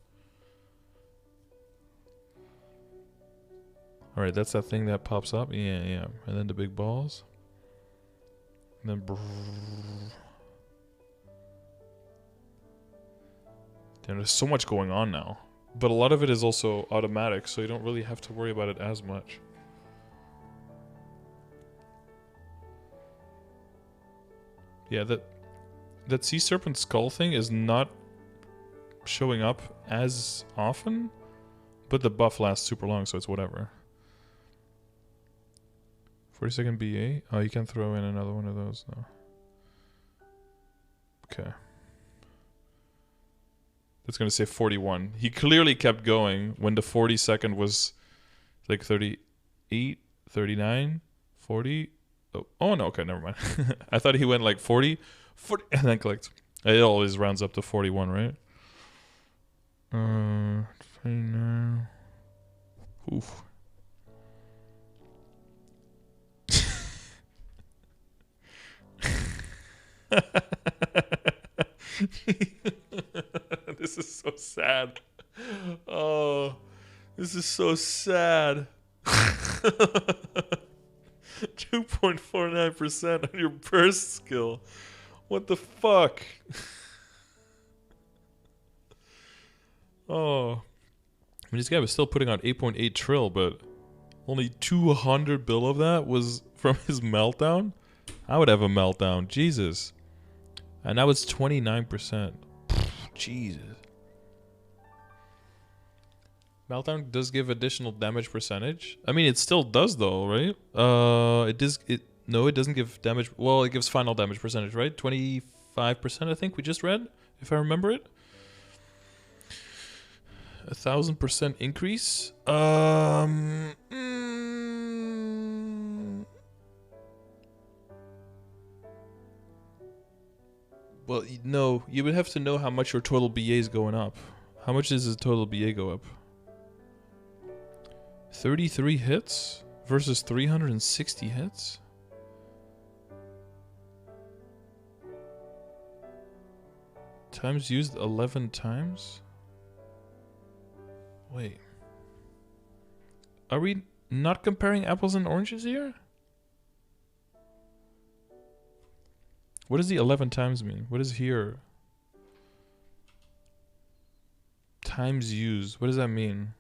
Alright, that's that thing that pops up. Yeah, yeah. And then the big balls. And then... Damn, there's so much going on now. But a lot of it is also automatic, so you don't really have to worry about it as much. Yeah, that sea serpent skull thing is not showing up as often, but the buff lasts super long, so it's whatever. 40-second BA? Oh, you can throw in another one of those, though. Okay. That's gonna say 41. He clearly kept going when the 40-second was like 38, 39, 40. Oh no, okay, never mind. I thought he went like 40, and then clicked. It always rounds up to 41, right? 29. Oof. This is so sad. Oh, this is so sad. 2.49% on your burst skill. What the fuck? Oh. I mean, this guy was still putting out 8.8 trill, but only 200 bill of that was from his meltdown? I would have a meltdown. Jesus. And now it's 29%. Jesus. Meltdown does give additional damage percentage. I mean, it still does though, right? No, it doesn't give damage. Well, it gives final damage percentage, right? 25%, I think we just read, if I remember it. 1,000% increase. Well, no, you would have to know how much your total BA is going up. How much does the total BA go up? 33 hits versus 360 hits? Times used 11 times? Wait. Are we not comparing apples and oranges here? What does the 11 times mean? What is here? Times used. What does that mean?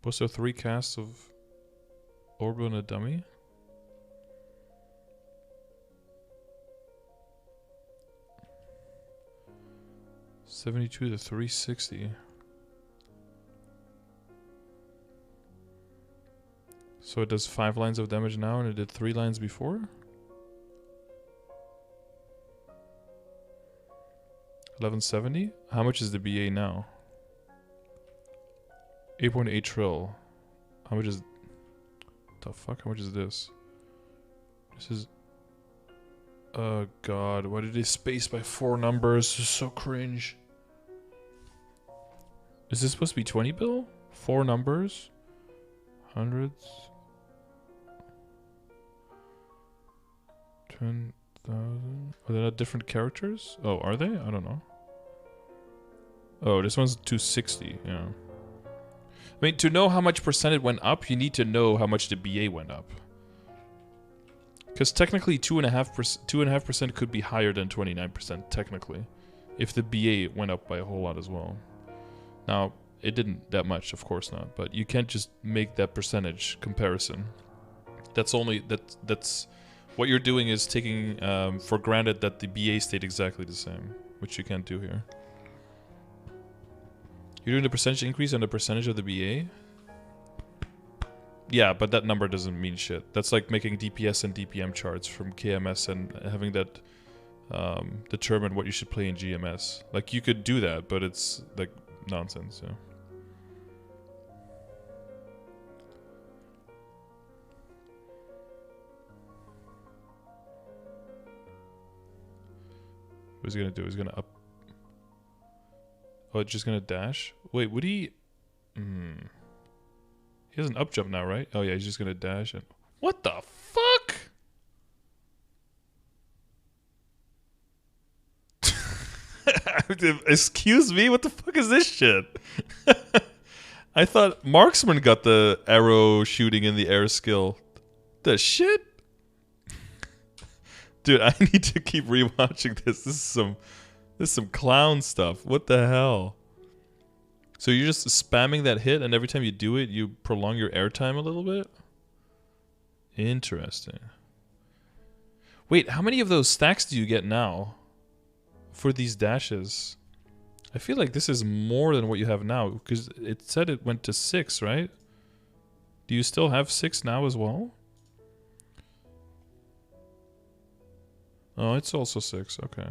Was there 3 casts of Orb on a dummy? $72 to $360. So it does 5 lines of damage now and it did 3 lines before? 1170? How much is the BA now? 8.8 trill. How much is... the fuck? How much is this? This is... oh god, why did they space by 4 numbers? This is so cringe. Is this supposed to be 20 bill? 4 numbers? Hundreds? 10,000? Are they not different characters? Oh, are they? I don't know. Oh, this one's 260, yeah. I mean, to know how much percent it went up, you need to know how much the BA went up. Because technically 2.5% could be higher than 29%, technically. If the BA went up by a whole lot as well. Now, it didn't that much, of course not. But you can't just make that percentage comparison. That's only... That's what you're doing is taking for granted that the BA stayed exactly the same. Which you can't do here. You're doing the percentage increase on the percentage of the BA? Yeah, but that number doesn't mean shit. That's like making DPS and DPM charts from KMS and having that determine what you should play in GMS. Like, you could do that, but it's like nonsense, yeah. What's he gonna do? He's gonna up... oh, it's just gonna dash? Wait, would he... He has an up jump now, right? Oh yeah, he's just gonna dash and... What the fuck? Excuse me? What the fuck is this shit? I thought Marksman got the arrow shooting in the air skill. The shit? Dude, I need to keep rewatching this. This is some clown stuff. What the hell? So you're just spamming that hit, and every time you do it, you prolong your airtime a little bit? Interesting. Wait, how many of those stacks do you get now for these dashes? I feel like this is more than what you have now, because it said it went to 6, right? Do you still have 6 now as well? Oh, it's also 6, okay.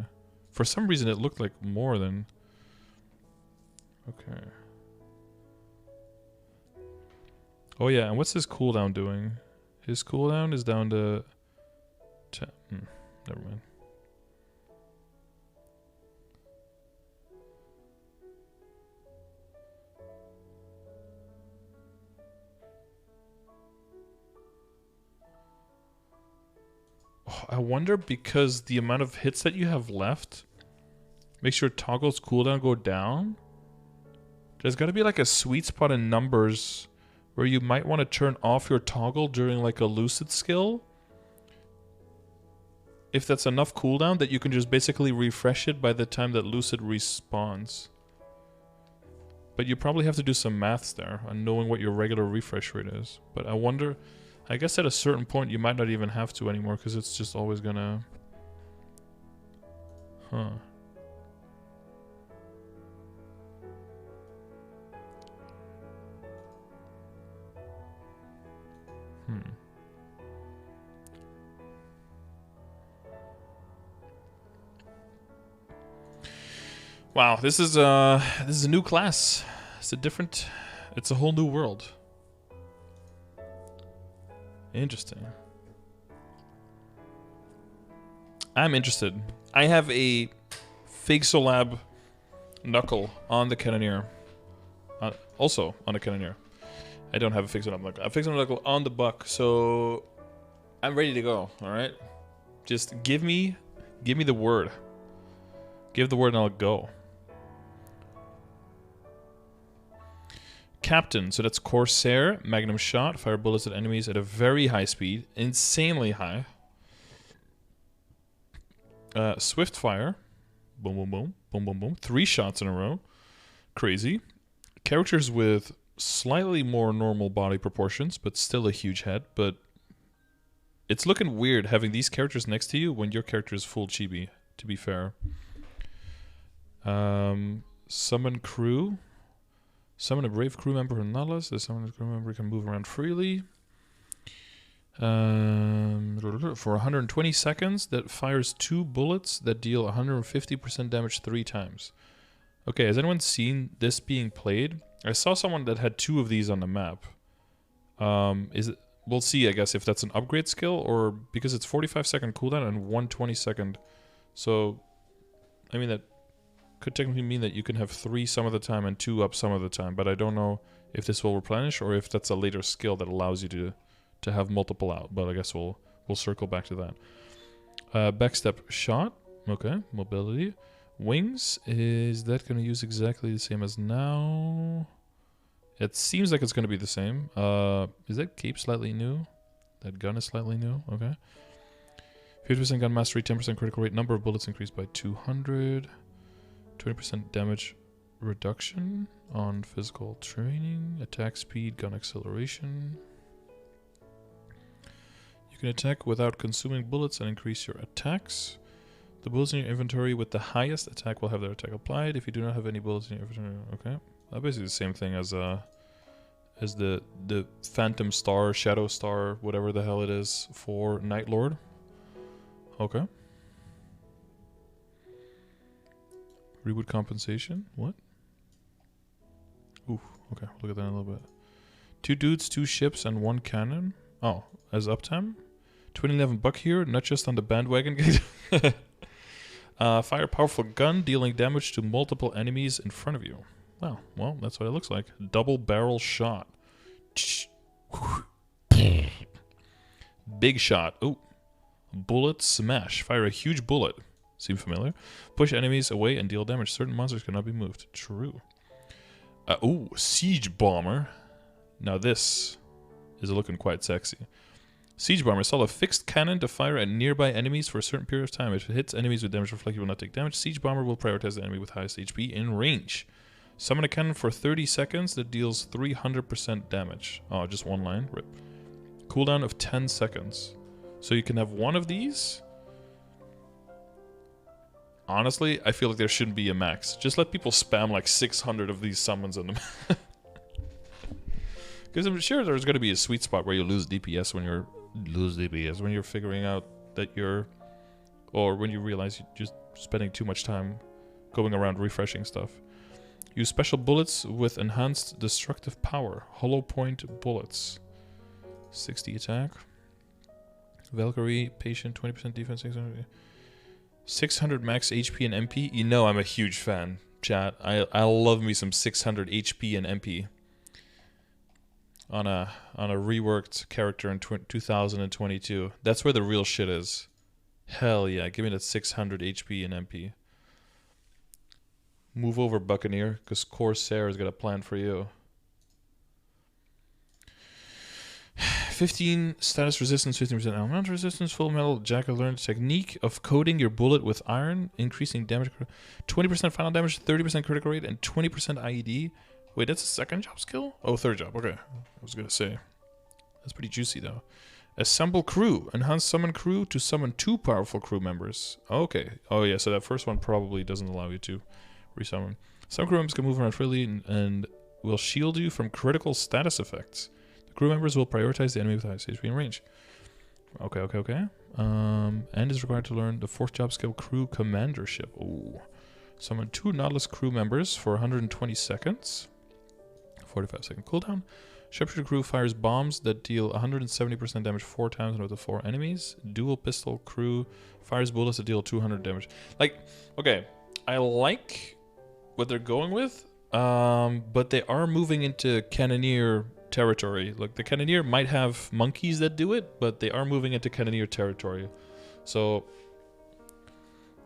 For some reason it looked like more than... Okay. Oh yeah, and what's his cooldown doing? His cooldown is down to... never mind. Oh, I wonder because the amount of hits that you have left makes your toggle's cooldown go down? There's got to be like a sweet spot in numbers where you might want to turn off your toggle during like a lucid skill. If that's enough cooldown that you can just basically refresh it by the time that lucid respawns. But you probably have to do some maths there on knowing what your regular refresh rate is. But I wonder, I guess at a certain point you might not even have to anymore because it's just always gonna... Huh. Wow, this is a new class. It's a whole new world. Interesting. I'm interested. I have a Figsolab knuckle on the Cannoneer. Also on the Cannoneer. I don't have a Figsolab knuckle. A Figsolab knuckle on the Buck, so I'm ready to go. All right, just give me the word. Give the word and I'll go. Captain, so that's Corsair, Magnum Shot, fire bullets at enemies at a very high speed, insanely high. Swift Fire, boom, boom, boom, boom, boom, boom. 3 shots in a row, crazy. Characters with slightly more normal body proportions, but still a huge head. But it's looking weird having these characters next to you when your character is full chibi, to be fair. Summon crew. Summon a brave crew member from Nautilus. The summoned crew member can move around freely. For 120 seconds, that fires 2 bullets that deal 150% damage 3 times. Okay, has anyone seen this being played? I saw someone that had 2 of these on the map. We'll see, I guess, if that's an upgrade skill or because it's 45-second cooldown and 120-second. So, I mean that could technically mean that you can have 3 some of the time and 2 up some of the time, but I don't know if this will replenish or if that's a later skill that allows you to have multiple out, but I guess we'll circle back to that. Backstep shot, okay, mobility. Wings, is that going to use exactly the same as now? It seems like it's going to be the same. Is that cape slightly new? That gun is slightly new, okay. 50% gun mastery, 10% critical rate, number of bullets increased by 200. 20% damage reduction on physical training, attack speed, gun acceleration. You can attack without consuming bullets and increase your attacks. The bullets in your inventory with the highest attack will have their attack applied. If you do not have any bullets in your inventory, okay. Basically the same thing as the Phantom Star, Shadow Star, whatever the hell it is for Night Lord. Okay. Reboot compensation? What? Ooh, okay, look at that in a little bit. 2 dudes, 2 ships, and 1 cannon. Oh, as uptime? 2011 Buck here, not just on the bandwagon. Fire powerful gun, dealing damage to multiple enemies in front of you. Wow, well, that's what it looks like. Double barrel shot. Big shot. Ooh. Bullet smash. Fire a huge bullet. Seem familiar? Push enemies away and deal damage. Certain monsters cannot be moved. True. Ooh, siege bomber. Now this is looking quite sexy. Siege bomber. Install a fixed cannon to fire at nearby enemies for a certain period of time. If it hits enemies with damage reflect, you will not take damage. Siege bomber will prioritize the enemy with highest HP in range. Summon a cannon for 30 seconds that deals 300% damage. Oh, just one line. Rip. Cooldown of 10 seconds. So you can have one of these. Honestly, I feel like there shouldn't be a max. Just let people spam like 600 of these summons on them. Because I'm sure there's going to be a sweet spot where you lose DPS when you're figuring out that you're, or when you realize you're just spending too much time going around refreshing stuff. Use special bullets with enhanced destructive power. Hollow point bullets. 60 attack. Valkyrie, patient, 20% defense, 600 max HP and MP. You know I'm a huge fan, chat. I love me some 600 HP and MP on a reworked character in 2022. That's where the real shit is. Hell yeah, give me that 600 HP and MP. Move over, Buccaneer, because Corsair has got a plan for you. 15 status resistance, 15% element resistance, full metal. Jack learned technique of coating your bullet with iron, increasing damage, 20% final damage, 30% critical rate, and 20% IED. Wait, that's a second job skill? Oh, third job. Okay, I was gonna say. That's pretty juicy though. Assemble crew. Enhance summon crew to summon 2 powerful crew members. Okay. Oh yeah, so that first one probably doesn't allow you to resummon. Some crew members can move around freely and will shield you from critical status effects. Crew members will prioritize the enemy with highest HP in range. Okay. And is required to learn the 4th job skill, crew commandership. Ooh. Summon 2 Nautilus crew members for 120 seconds. 45-second cooldown. Sharpshooter crew fires bombs that deal 170% damage 4 times and up to 4 enemies. Dual pistol crew fires bullets that deal 200 damage. Like, okay, I like what they're going with, but they are moving into Cannoneer territory. Like, the Cannoneer might have monkeys that do it, but they are moving into Cannoneer territory. So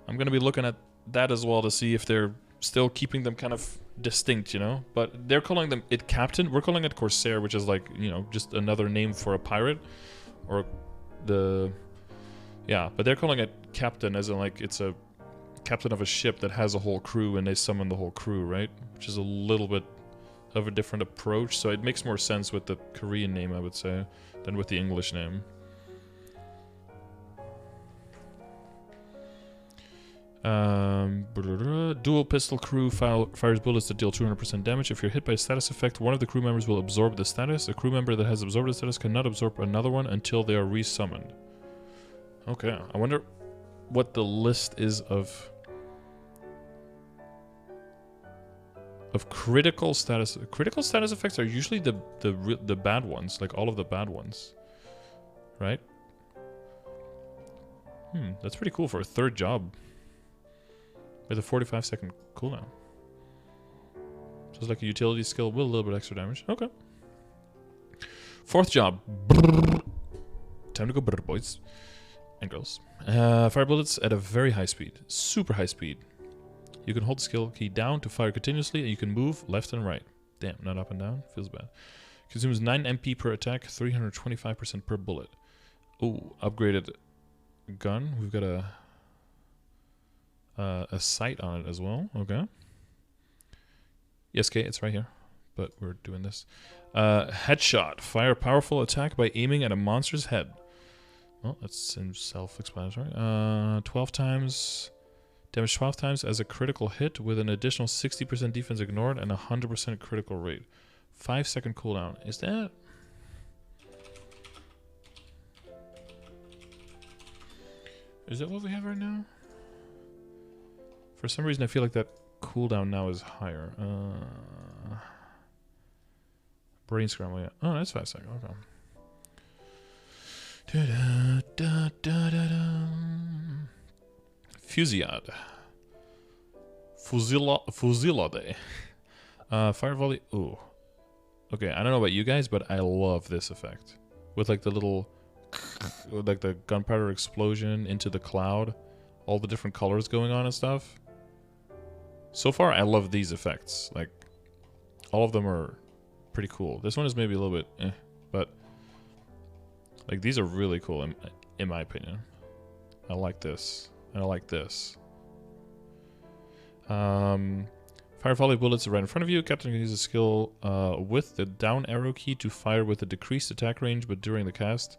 I'm going to be looking at that as well to see if they're still keeping them kind of distinct, you know? But they're calling them it Captain. We're calling it Corsair, which is like, you know, just another name for a pirate. Or the... Yeah, but they're calling it Captain as in like it's a captain of a ship that has a whole crew and they summon the whole crew, right? Which is a little bit of a different approach, so it makes more sense with the Korean name, I would say, than with the English name. Dual pistol crew fires bullets that deal 200% damage. If you're hit by a status effect, one of the crew members will absorb the status. A crew member that has absorbed the status cannot absorb another one until they are resummoned. Okay, I wonder what the list is of critical status. Critical status effects are usually the bad ones, like all of the bad ones, right? That's pretty cool for a 3rd job with a 45-second cooldown. So it's like a utility skill with a little bit extra damage. Okay. 4th job. Time to go, boys and girls. Fire bullets at a very high speed, super high speed. You can hold the skill key down to fire continuously, and you can move left and right. Damn, not up and down. Feels bad. Consumes 9 MP per attack, 325% per bullet. Ooh, upgraded gun. We've got a sight on it as well. Okay. Yes, Kate, it's right here. But we're doing this. Headshot. Fire powerful attack by aiming at a monster's head. Well, that's self-explanatory. 12 times... Damage 12 times as a critical hit with an additional 60% defense ignored and 100% critical rate. 5-second cooldown. Is that... Is that what we have right now? For some reason I feel like that cooldown now is higher. Brain scramble, yeah. Oh, that's 5 seconds. Okay. Fusillade. Fusillade. Fire volley. Ooh. Okay, I don't know about you guys, but I love this effect. With like the little, like the gunpowder explosion into the cloud. All the different colors going on and stuff. So far, I love these effects. Like, all of them are pretty cool. This one is maybe a little bit eh, but like these are really cool in my opinion. I like this. And I like this. Fire volley bullets are right in front of you. Captain can use a skill with the down arrow key to fire with a decreased attack range, but during the cast,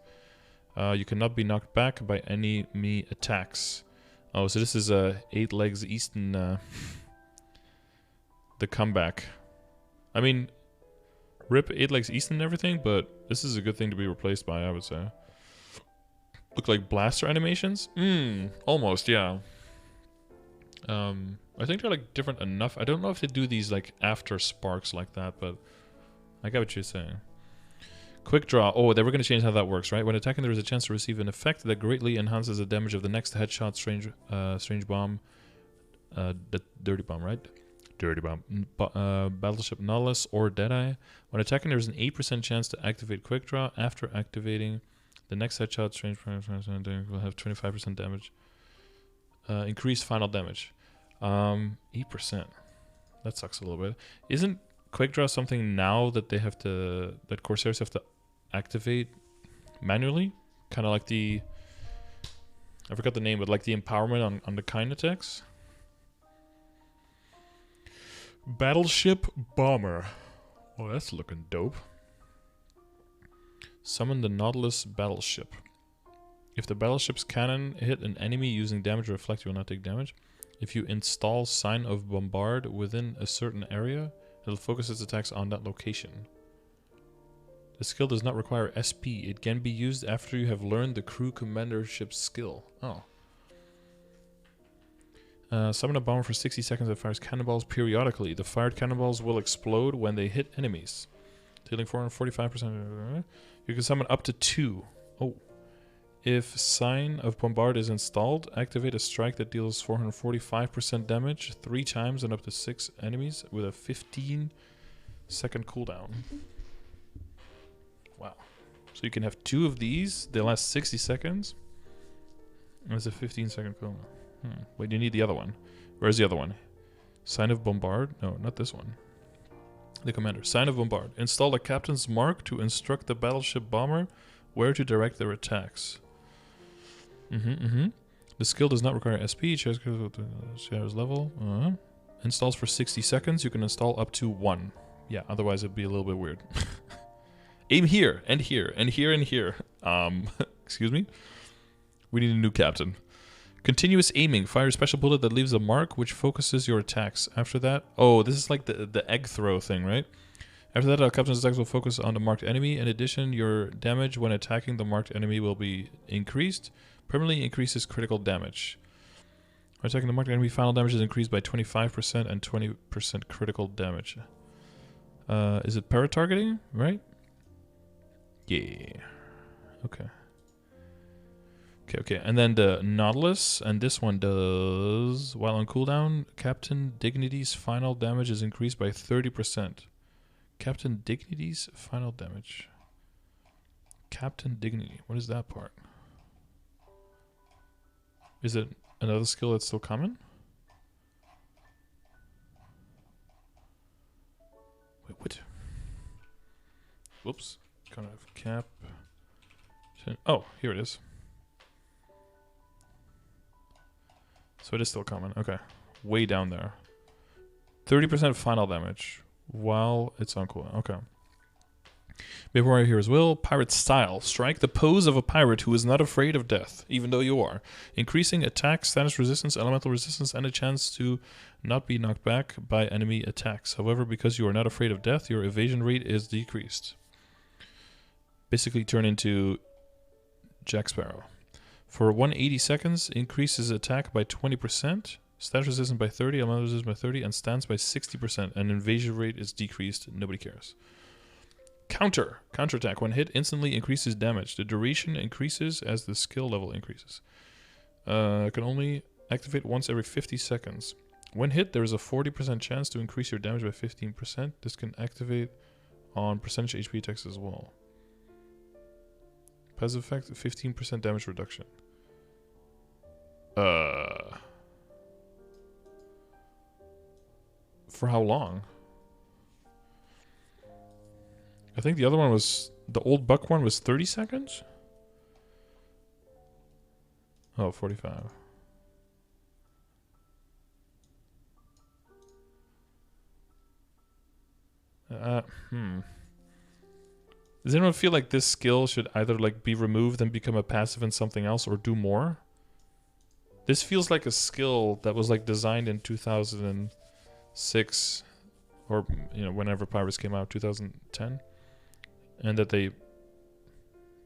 you cannot be knocked back by enemy attacks. Oh, so this is 8 Legs Easton, the comeback. I mean, rip 8 Legs Easton and everything, but this is a good thing to be replaced by, I would say. Look like blaster animations? Almost, yeah. I think they're like different enough. I don't know if they do these like after sparks like that, but I get what you're saying. Quick draw. Oh, they were going to change how that works, right? When attacking, there is a chance to receive an effect that greatly enhances the damage of the next headshot, strange bomb, the dirty bomb, right? Dirty bomb. Battleship Nautilus or Deadeye. When attacking, there is an 8% chance to activate quick draw. After activating, the next headshot, strange bomb will have 25% damage. Increased final damage. 8%. That sucks a little bit. Isn't quick draw something now that they have to, that Corsairs have to activate manually? Kind of like the, I forgot the name, but like the empowerment on the kind attacks. Battleship Bomber. Oh, that's looking dope. Summon the Nautilus Battleship. If the battleship's cannon hit an enemy using damage reflect, you will not take damage. If you install Sign of Bombard within a certain area, it'll focus its attacks on that location. The skill does not require SP. It can be used after you have learned the crew commandership skill. Oh. Summon a bomber for 60 seconds that fires cannonballs periodically. The fired cannonballs will explode when they hit enemies. Dealing 445%. You can summon up to 2. Oh. If Sign of Bombard is installed, activate a strike that deals 445% damage 3 times and up to 6 enemies with a 15-second cooldown. Wow. So you can have 2 of these. They last 60 seconds. And it's a 15-second cooldown. Wait, you need the other one. Where's the other one? Sign of Bombard? No, not this one. The commander. Sign of Bombard. Install a captain's mark to instruct the battleship bomber where to direct their attacks. The skill does not require SP. Shares level. Installs for 60 seconds. You can install up to 1. Yeah, otherwise it'd be a little bit weird. Aim here, and here, and here, and here. Excuse me? We need a new captain. Continuous aiming. Fire a special bullet that leaves a mark which focuses your attacks. After that... Oh, this is like the egg throw thing, right? After that, our captain's attacks will focus on the marked enemy. In addition, your damage when attacking the marked enemy will be increased. Permanently increases critical damage. When attacking the marked enemy, final damage is increased by 25% and 20% critical damage. Is it para-targeting, right? Yeah. Okay. Okay. And then the Nautilus, and this one does, while on cooldown, Captain Dignity's final damage is increased by 30%. Captain Dignity's final damage. Captain Dignity. What is that part? Is it another skill that's still common? Wait, what? Whoops. Kind of cap. Oh, here it is. So it is still common. Okay. Way down there. 30% final damage while it's on cooldown. Okay. Before I hear his will, pirate style. Strike the pose of a pirate who is not afraid of death, even though you are. Increasing attack, status resistance, elemental resistance, and a chance to not be knocked back by enemy attacks. However, because you are not afraid of death, your evasion rate is decreased. Basically turn into Jack Sparrow. For 180 seconds, increases attack by 20%, status resistance by 30, elemental resistance by 30, and stance by 60%, and evasion rate is decreased. Nobody cares. Counterattack. When hit, instantly increases damage. The duration increases as the skill level increases. Can only activate once every 50 seconds. When hit, there is a 40% chance to increase your damage by 15%. This can activate on percentage HP attacks as well. Passive effect, 15% damage reduction. For how long? I think the other one was... The old buck one was 30 seconds? Oh, 45. Does anyone feel like this skill should either like be removed and become a passive in something else or do more? This feels like a skill that was like designed in 2006 or you know whenever Pirates came out, 2010, and that they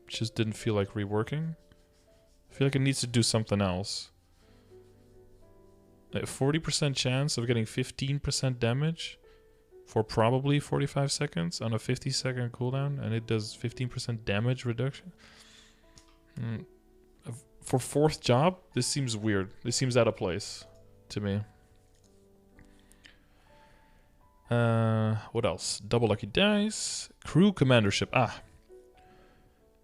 just didn't feel like reworking. I feel like it needs to do something else. A 40% chance of getting 15% damage for probably 45 seconds on a 50-second cooldown, and it does 15% damage reduction. For fourth job, this seems weird. This seems out of place to me. What else? Double lucky dice. Crew commandership.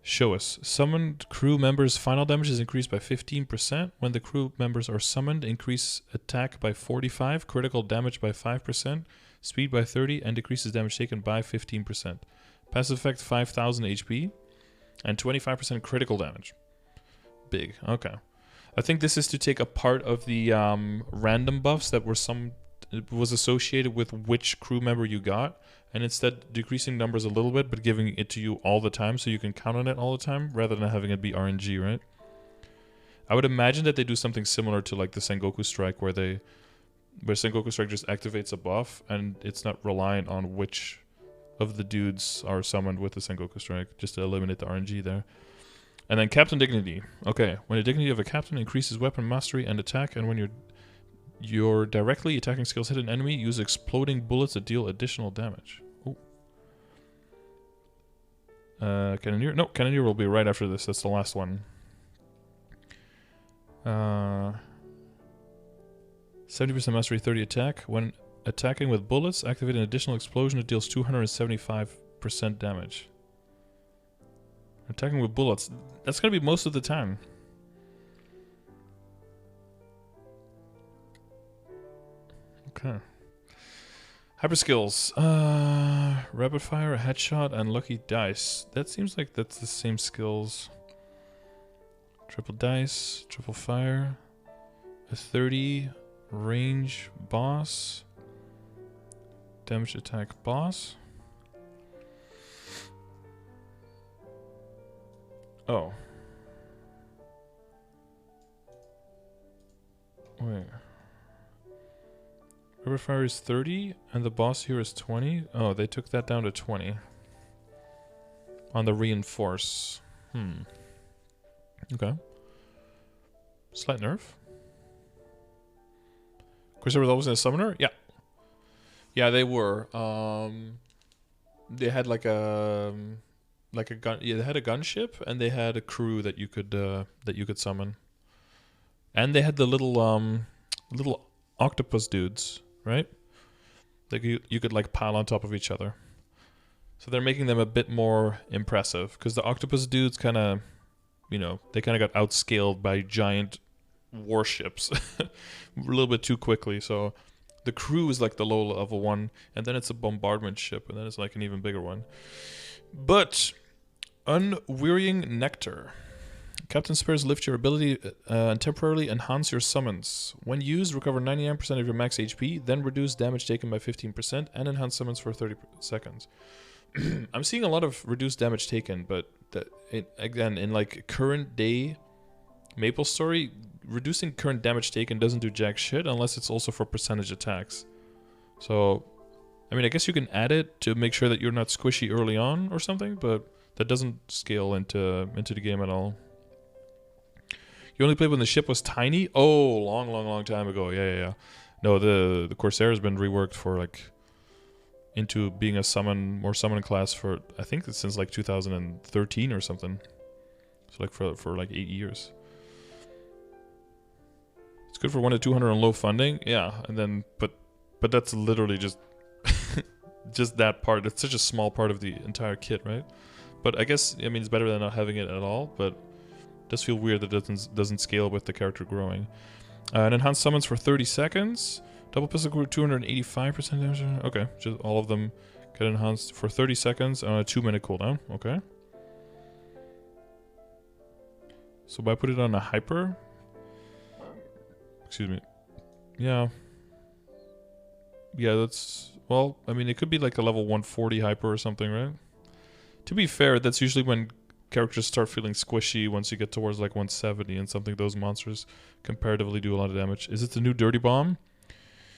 Show us. Summoned crew members' final damage is increased by 15%. When the crew members are summoned, increase attack by 45, critical damage by 5%, speed by 30, and decreases damage taken by 15%. Passive effect 5000 HP and 25% critical damage. Big. Okay. I think this is to take a part of the random buffs that were was associated with which crew member you got, and instead decreasing numbers a little bit but giving it to you all the time so you can count on it all the time rather than having it be RNG, right? I would imagine that they do something similar to like the Sengoku Strike where Sengoku Strike just activates a buff and it's not reliant on which of the dudes are summoned with the Sengoku Strike, just to eliminate the RNG there. And then Captain Dignity. Okay, when the dignity of a captain increases weapon mastery and attack, and when your directly attacking skills hit an enemy, use exploding bullets that deal additional damage. Oh. Cannoneer? No, Cannoneer will be right after this. That's the last one. 70% mastery, 30 attack. When attacking with bullets, activate an additional explosion that deals 275% damage. Attacking with bullets. That's going to be most of the time. Okay. Hyper skills. Rapid fire, headshot, and lucky dice. That seems like that's the same skills. Triple dice, triple fire, a 30 range boss, damage attack boss. Oh. Wait. River Fire is 30, and the boss here is 20. Oh, they took that down to 20. On the reinforce. Okay. Slight nerf. Corsair was always a summoner? Yeah. Yeah, they were. They had like a gun. Yeah, they had a gunship, and they had a crew that you could summon. And they had the little octopus dudes, right? Like you could like pile on top of each other. So they're making them a bit more impressive because the octopus dudes kind of, they kind of got outscaled by giant warships a little bit too quickly. So the crew is like the low level one, and then it's a bombardment ship, and then it's like an even bigger one. But Unwearying Nectar. Captain Spares lift your ability and temporarily enhance your summons. When used, recover 99% of your max HP, then reduce damage taken by 15% and enhance summons for 30 seconds. I'm seeing a lot of reduced damage taken, but again, in like current day MapleStory, reducing current damage taken doesn't do jack shit unless it's also for percentage attacks. So, I mean, I guess you can add it to make sure that you're not squishy early on or something, but that doesn't scale into the game at all. You only played when the ship was tiny? Oh, long time ago. Yeah. No, the Corsair has been reworked for like into being a summon class for I think it's since like 2013 or something. So like for like 8 years. It's good for 1 to 200 on low funding. Yeah, and then but that's literally just just that part. It's such a small part of the entire kit, right? But I guess I mean it's better than not having it at all. But it does feel weird that it doesn't scale with the character growing. And enhanced summons for 30 seconds. Double pistol group 285% damage. Okay, just all of them get enhanced for 30 seconds on a 2-minute cooldown. Okay. So by put it on a hyper. Excuse me. Yeah. Yeah, that's... Well, I mean, it could be like a level 140 hyper or something, right? To be fair, that's usually when characters start feeling squishy once you get towards like 170 and something. Those monsters comparatively do a lot of damage. Is it the new Dirty Bomb?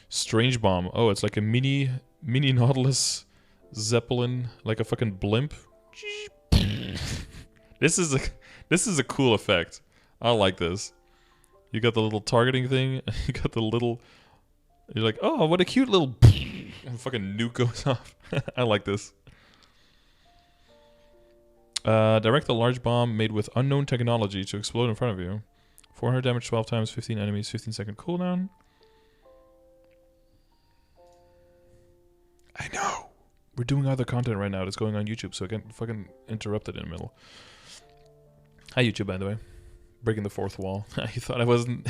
Strange Bomb. Oh, it's like a mini Nautilus Zeppelin, like a fucking blimp. This is a cool effect. I like this. You got the little targeting thing. You got the little... You're like, oh, what a cute little... And fucking nuke goes off. I like this. Direct a large bomb made with unknown technology to explode in front of you. 400 damage 12 times, 15 enemies, 15-second cooldown. I know. We're doing other content right now that's going on YouTube, so I get fucking interrupted in the middle. Hi, YouTube, by the way. Breaking the fourth wall. You thought I wasn't...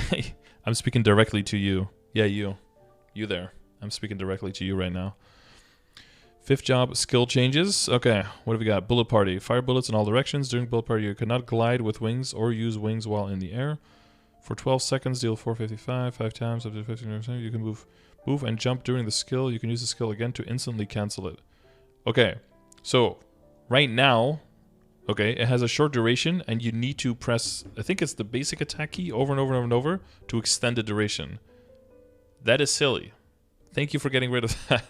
I'm speaking directly to you. Yeah, you. You there. I'm speaking directly to you right now. Fifth job, skill changes. Okay, what have we got? Bullet Party. Fire bullets in all directions. During Bullet Party, you cannot glide with wings or use wings while in the air. For 12 seconds, deal 455. 5 times, up to 15%. You can move and jump during the skill. You can use the skill again to instantly cancel it. Okay, so right now... Okay, it has a short duration, and you need to press, I think it's the basic attack key over and over and over and over to extend the duration. That is silly. Thank you for getting rid of that.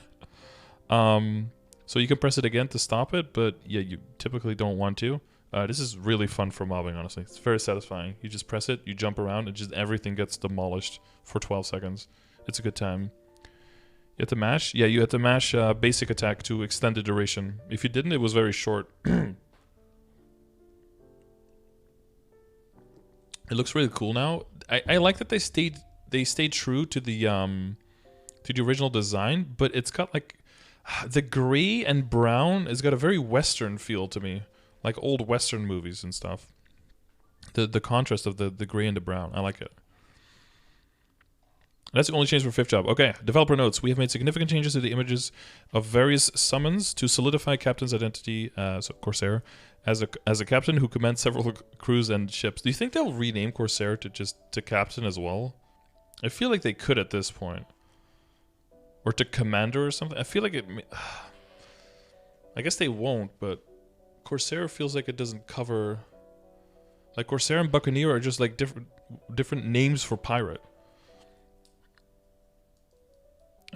So you can press it again to stop it, but yeah, you typically don't want to. This is really fun for mobbing, honestly. It's very satisfying. You just press it, you jump around, and just everything gets demolished for 12 seconds. It's a good time. You have to mash? Yeah, you have to mash basic attack to extend the duration. If you didn't, it was very short. It looks really cool now. I like that they stayed true to the original design, but it's got like the gray and brown has got a very Western feel to me, like old Western movies and stuff. The contrast of the gray and the brown, I like it. That's the only change for fifth job. Okay, developer notes. We have made significant changes to the images of various summons to solidify Captain's identity, so Corsair, as a captain who commands several crews and ships. Do you think they'll rename Corsair to Captain as well? I feel like they could at this point. Or to Commander or something. I feel like it... I guess they won't, but Corsair feels like it doesn't cover... Like Corsair and Buccaneer are just like different names for pirate.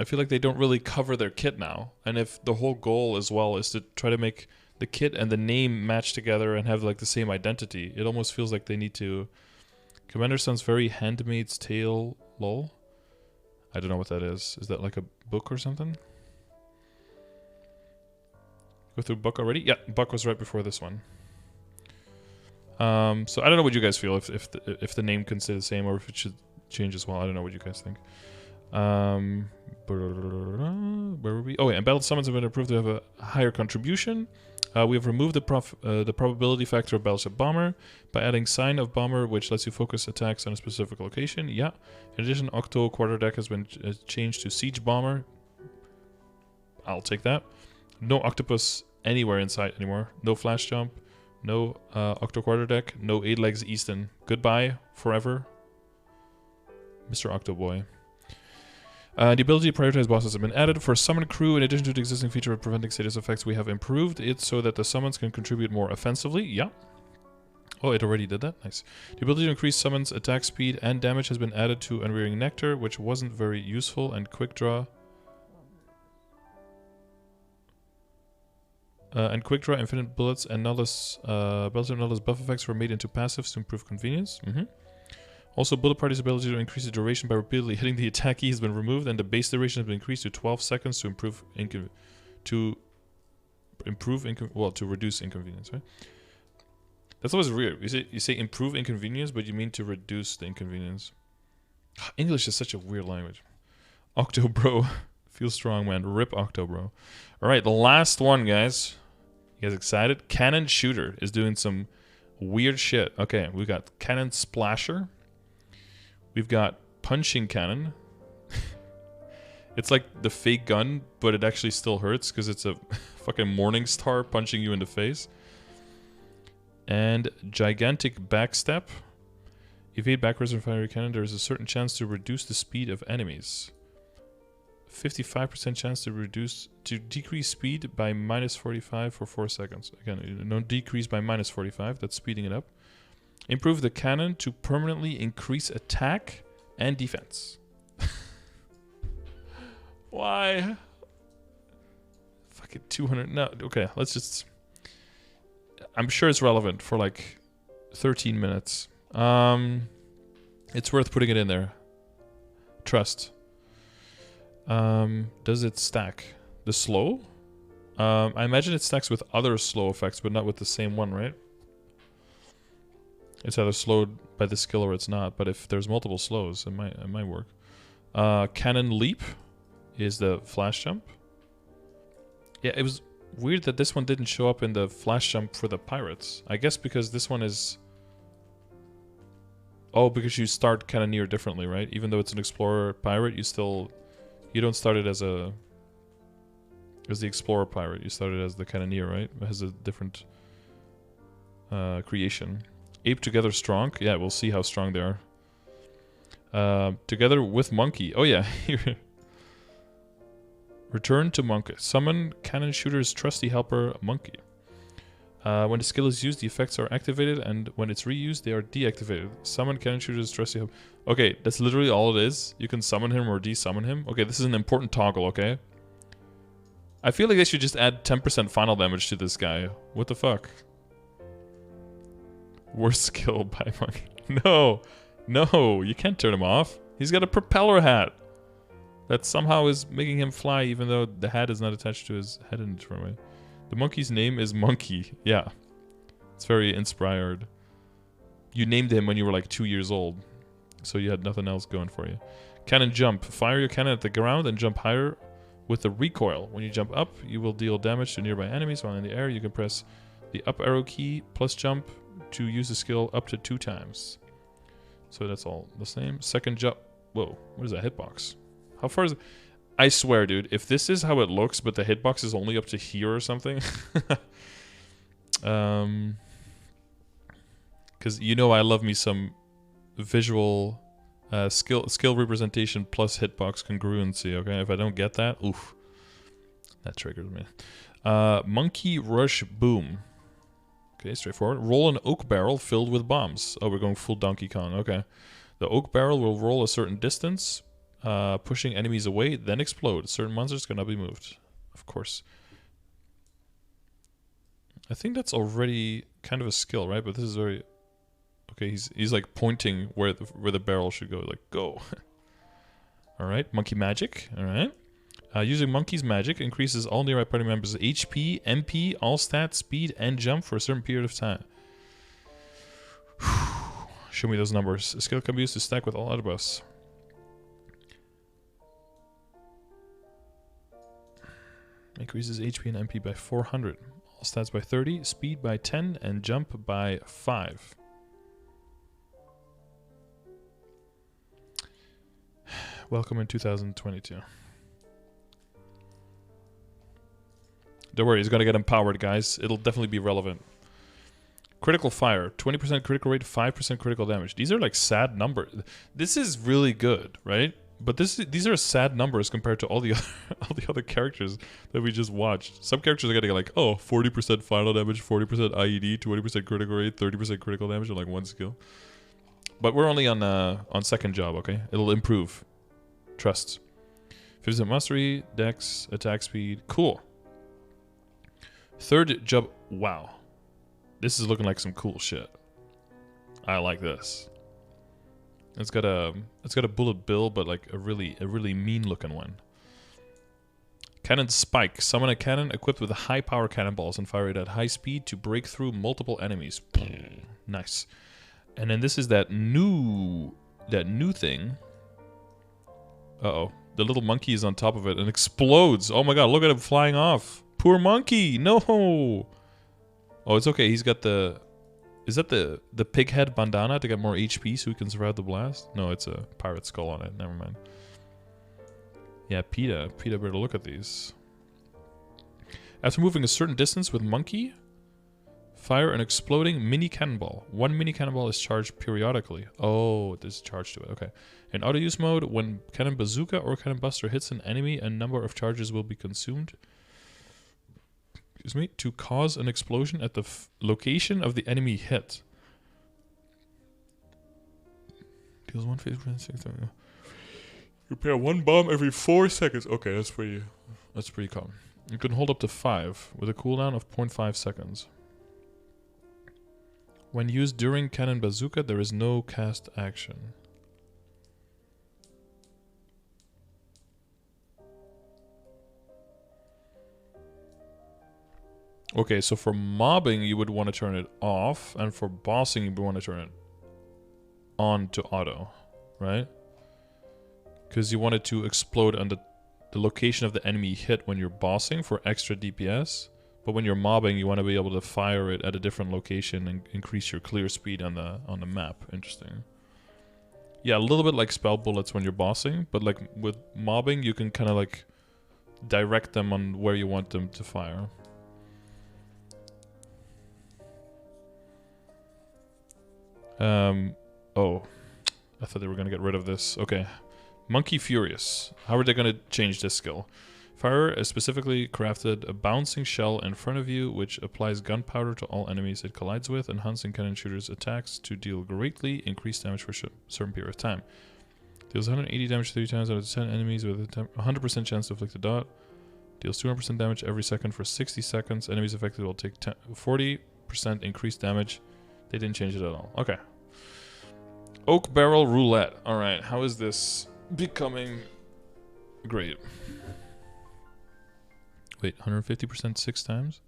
I feel like they don't really cover their kit now. And if the whole goal as well is to try to make the kit and the name match together and have like the same identity, it almost feels like they need to... Commander sounds very Handmaid's Tale lol. I don't know what that is. Is that like a book or something? Go through book already? Yeah, book was right before this one. So I don't know what you guys feel if the name can stay the same or if it should change as well. I don't know what you guys think. Where were we? Oh yeah, embattled summons have been approved to have a higher contribution. We have removed the probability factor of Battleship Bomber by adding Sign of Bomber, which lets you focus attacks on a specific location. Yeah. In addition, Octo Quarterdeck has been changed to Siege Bomber. I'll take that. No Octopus anywhere in sight anymore. No Flash Jump. No Octo Quarterdeck. No 8 Legs Easton. Goodbye forever, Mr. Octoboy. The ability to prioritize bosses have been added. For Summon Crew, in addition to the existing feature of preventing status effects, we have improved it so that the summons can contribute more offensively. Yeah. Oh, it already did that? Nice. The ability to increase summons attack speed and damage has been added to Unwearying Nectar, which wasn't very useful, and Quick Draw. Infinite Bullets, and Nullus, Bells and Nullus buff effects were made into passives to improve convenience. Also, Bullet Party's ability to increase the duration by repeatedly hitting the attack key has been removed, and the base duration has been increased to 12 seconds to reduce inconvenience. Right? That's always weird. You say improve inconvenience, but you mean to reduce the inconvenience. English is such a weird language. Octo bro. Feel strong, man. Rip Octo bro. Alright, the last one, guys. You guys excited? Cannon Shooter is doing some weird shit. Okay, we've got Cannon Splasher. We've got Punching Cannon. It's like the fake gun, but it actually still hurts because it's a fucking morning star punching you in the face. And Gigantic Backstep. If you hit backwards and fire your cannon, there is a certain chance to reduce the speed of enemies. 55% chance to decrease speed by -45 for 4 seconds. Again, no decrease by -45, that's speeding it up. Improve the cannon to permanently increase attack and defense. Why? Fucking 200. No, okay, let's just... I'm sure it's relevant for like 13 minutes. It's worth putting it in there. Trust. Does it stack? The slow? I imagine it stacks with other slow effects, but not with the same one, right? It's either slowed by the skill or it's not, but if there's multiple slows, it might work. Cannon Leap is the flash jump. Yeah, it was weird that this one didn't show up in the flash jump for the pirates. I guess because this one is... Oh, because you start Cannoneer differently, right? Even though it's an explorer pirate, you don't start it as the explorer pirate. You start it as the Cannoneer, right? It has a different creation. Ape together strong. Yeah, we'll see how strong they are. Together with monkey. Oh yeah, here. Return to monkey. Summon cannon shooter's trusty helper monkey. When the skill is used, the effects are activated, and when it's reused, they are deactivated. Summon cannon shooter's trusty helper. Okay, that's literally all it is. You can summon him or desummon him. Okay, this is an important toggle, okay? I feel like they should just add 10% final damage to this guy. What the fuck? Worst skill by monkey. No! No! You can't turn him off. He's got a propeller hat that somehow is making him fly, even though the hat is not attached to his head in a different way. The monkey's name is Monkey. Yeah. It's very inspired. You named him when you were like 2 years old, so you had nothing else going for you. Cannon Jump. Fire your cannon at the ground and jump higher with the recoil. When you jump up, you will deal damage to nearby enemies. While in the air, you can press the up arrow key plus jump to use the skill up to 2 times. So that's all the same. Second jump. Whoa, what is that hitbox? How far is it? I swear, dude, if this is how it looks, but the hitbox is only up to here or something. Because you know I love me some visual skill representation plus hitbox congruency, okay? If I don't get that, oof. That triggers me. Monkey Rush Boom. Okay, straightforward. Roll an oak barrel filled with bombs. Oh, we're going full Donkey Kong, okay. The oak barrel will roll a certain distance, pushing enemies away, then explode. Certain monsters cannot be moved. Of course. I think that's already kind of a skill, right? But this is very... Okay, he's like pointing where the barrel should go. Like, go. Alright, Monkey Magic. Alright. Using Monkey's Magic increases all nearby party members' HP, MP, all stats, speed, and jump for a certain period of time. Show me those numbers. A skill can be used to stack with all other buffs. Increases HP and MP by 400. All stats by 30, speed by 10, and jump by 5. Welcome in 2022. Don't worry, he's gonna get empowered, guys. It'll definitely be relevant. Critical fire, 20% critical rate, 5% critical damage. These are like sad numbers. This is really good, right? But these are sad numbers compared to all the other characters that we just watched. Some characters are getting like, oh, 40% final damage, 40% IED, 20% critical rate, 30% critical damage, and like 1 skill. But we're only on second job, okay? It'll improve. Trust. 50% mastery, dex, attack speed. Cool. Third job. Wow. This is looking like some cool shit. I like this. It's got a bullet bill, but like a really mean looking one. Cannon Spike. Summon a cannon equipped with high power cannonballs and fire it at high speed to break through multiple enemies. Nice. And then this is that new thing. Uh-oh. The little monkey is on top of it and explodes. Oh my god, look at him flying off. Poor monkey. No. Oh, it's okay. He's got the... Is that the pig head bandana to get more HP so he can survive the blast? No, it's a pirate skull on it. Never mind. Yeah, PETA. PETA better look at these. After moving a certain distance with monkey, fire an exploding mini cannonball. One mini cannonball is charged periodically. Oh, there's a charge to it. Okay. In auto use mode, when cannon bazooka or cannon buster hits an enemy, a number of charges will be consumed. Excuse me, to cause an explosion at the location of the enemy hit. Deals 150%. Repair one bomb every 4 seconds. Okay, that's pretty common. You can hold up to 5 with a cooldown of 0.5 seconds. When used during cannon bazooka, there is no cast action. Okay, so for mobbing, you would want to turn it off, and for bossing, you would want to turn it on to auto, right? Because you want it to explode on the location of the enemy hit when you're bossing for extra DPS. But when you're mobbing, you want to be able to fire it at a different location and increase your clear speed on the map. Interesting. Yeah, a little bit like spell bullets when you're bossing, but like with mobbing, you can kind of like direct them on where you want them to fire. Oh, I thought they were gonna get rid of this. Okay. Monkey Furious. How are they gonna change this skill? Fire a specifically crafted a bouncing shell in front of you, which applies gunpowder to all enemies it collides with, enhancing cannon shooters' attacks to deal greatly increased damage for a certain period of time. Deals 180 damage 3 times out of 10 enemies with a 100% chance to inflict a dot. Deals 200% damage every second for 60 seconds. Enemies affected will take 40% increased damage. They didn't change it at all. Okay. Oak Barrel Roulette. Alright, how is this becoming great? Wait, 150% 6 times?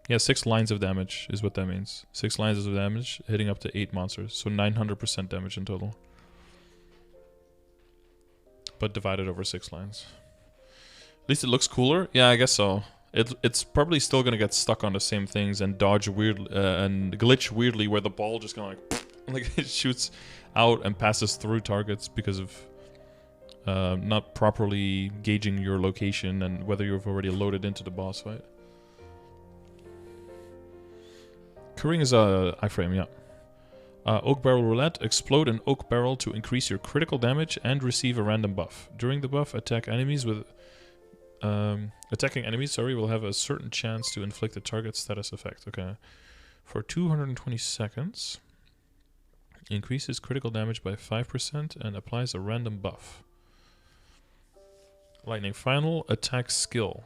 Yeah, 6 lines of damage is what that means. 6 lines of damage hitting up to 8 monsters. So 900% damage in total. But divided over 6 lines. At least it looks cooler. Yeah, I guess so. It's probably still gonna get stuck on the same things and dodge weird and glitch weirdly, where the ball just kind of like it shoots out and passes through targets because of not properly gauging your location and whether you've already loaded into the boss fight. Curing is a iframe, yeah. Oak Barrel Roulette. Explode an oak barrel to increase your critical damage and receive a random buff. During the buff, attacking enemies will have a certain chance to inflict a target status effect. Okay. For 220 seconds, increases critical damage by 5% and applies a random buff. Lightning Final attack skill.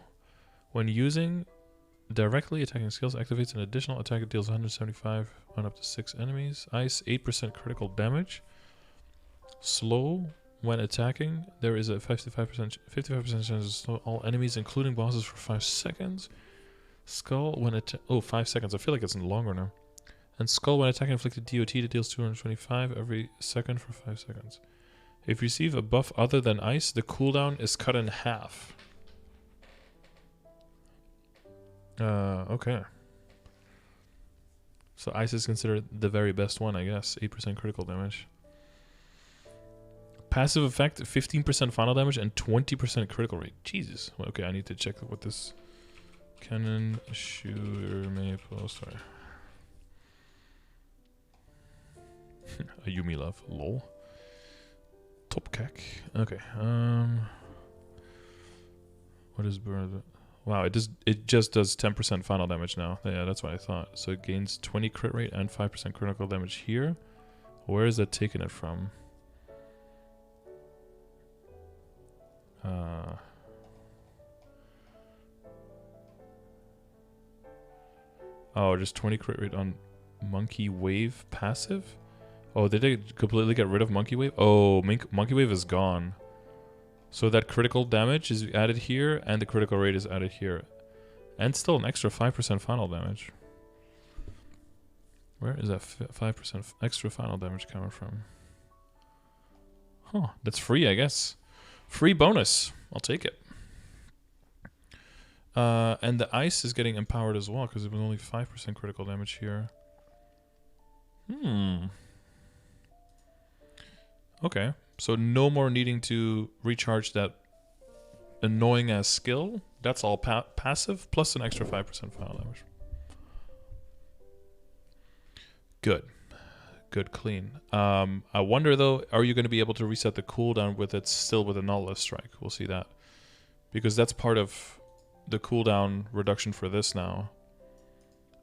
When using directly attacking skills, activates an additional attack that deals 175 on up to 6 enemies. Ice, 8% critical damage. Slow. When attacking, there is a 55% chance to slow all enemies, including bosses, for 5 seconds. Skull when 5 seconds. I feel like it's longer now. And Skull when attacking inflicted DOT that deals 225 every second for 5 seconds. If you receive a buff other than Ice, the cooldown is cut in half. Okay. So Ice is considered the very best one, I guess. 8% critical damage. Passive effect, 15% final damage and 20% critical rate. Jesus. Okay, I need to check what this cannon shooter MapleStory. A Yumi love. Lol. Top cack. Okay. What is bird? Wow, it just does 10% final damage now. Yeah, that's what I thought. So it gains 20 crit rate and 5% critical damage here. Where is that taking it from? Oh, just 20 crit rate on Monkey Wave passive? Oh, did they completely get rid of Monkey Wave? Oh, Monkey Wave is gone. So that critical damage is added here, and the critical rate is added here. And still an extra 5% final damage. Where is that 5% extra final damage coming from? Huh, that's free, I guess. Free bonus. I'll take it. And the ice is getting empowered as well because it was only 5% critical damage here. Okay, so no more needing to recharge that annoying ass skill. That's all passive plus an extra 5% final damage. Good. Good, clean. I wonder though, are you going to be able to reset the cooldown with it still with a Nautilus strike? We'll see that. Because that's part of the cooldown reduction for this now.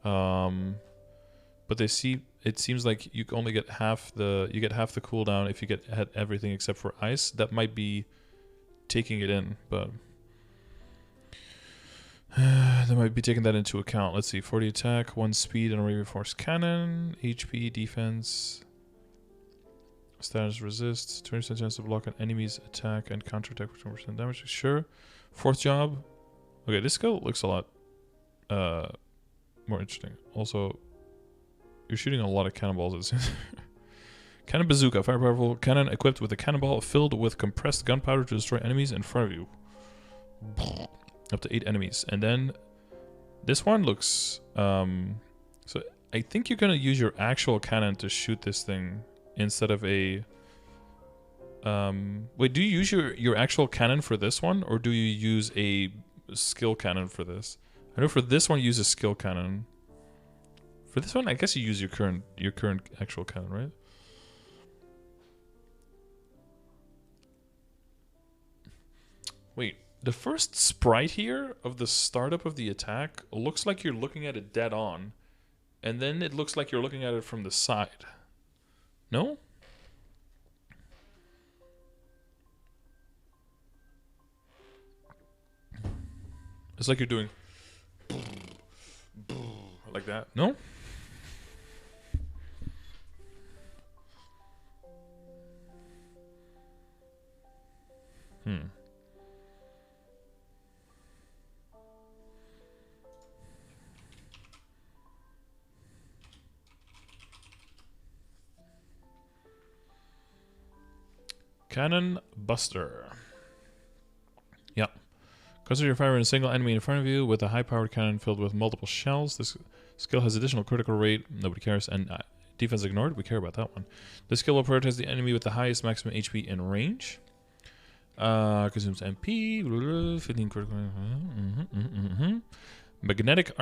But it seems like you only get half the cooldown if you get everything except for ice. That might be taking it in, but they might be taking that into account. Let's see, 40 attack, 1 speed, and a reinforced cannon, HP, defense, status resist, 20% chance to block an enemy's attack and counterattack with 20% damage. Sure. 4th job. Okay, this skill looks a lot more interesting. Also, you're shooting a lot of cannonballs, it seems. Cannon bazooka, fire powerful cannon equipped with a cannonball filled with compressed gunpowder to destroy enemies in front of you. Up to 8 enemies. And then this one looks... so I think you're going to use your actual cannon to shoot this thing instead of a... wait, do you use your actual cannon for this one? Or do you use a skill cannon for this? I know for this one you use a skill cannon. For this one, I guess you use your current actual cannon, right? Wait, the first sprite here of the startup of the attack looks like you're looking at it dead on, and then it looks like you're looking at it from the side. No? It's like you're doing like that. No? Cannon Buster. Yeah. Concentrate your fire on a single enemy in front of you with a high-powered cannon filled with multiple shells. This skill has additional critical rate. Nobody cares. And defense ignored. We care about that one. This skill will prioritize the enemy with the highest maximum HP in range. Consumes MP. 15 critical. Magnetic.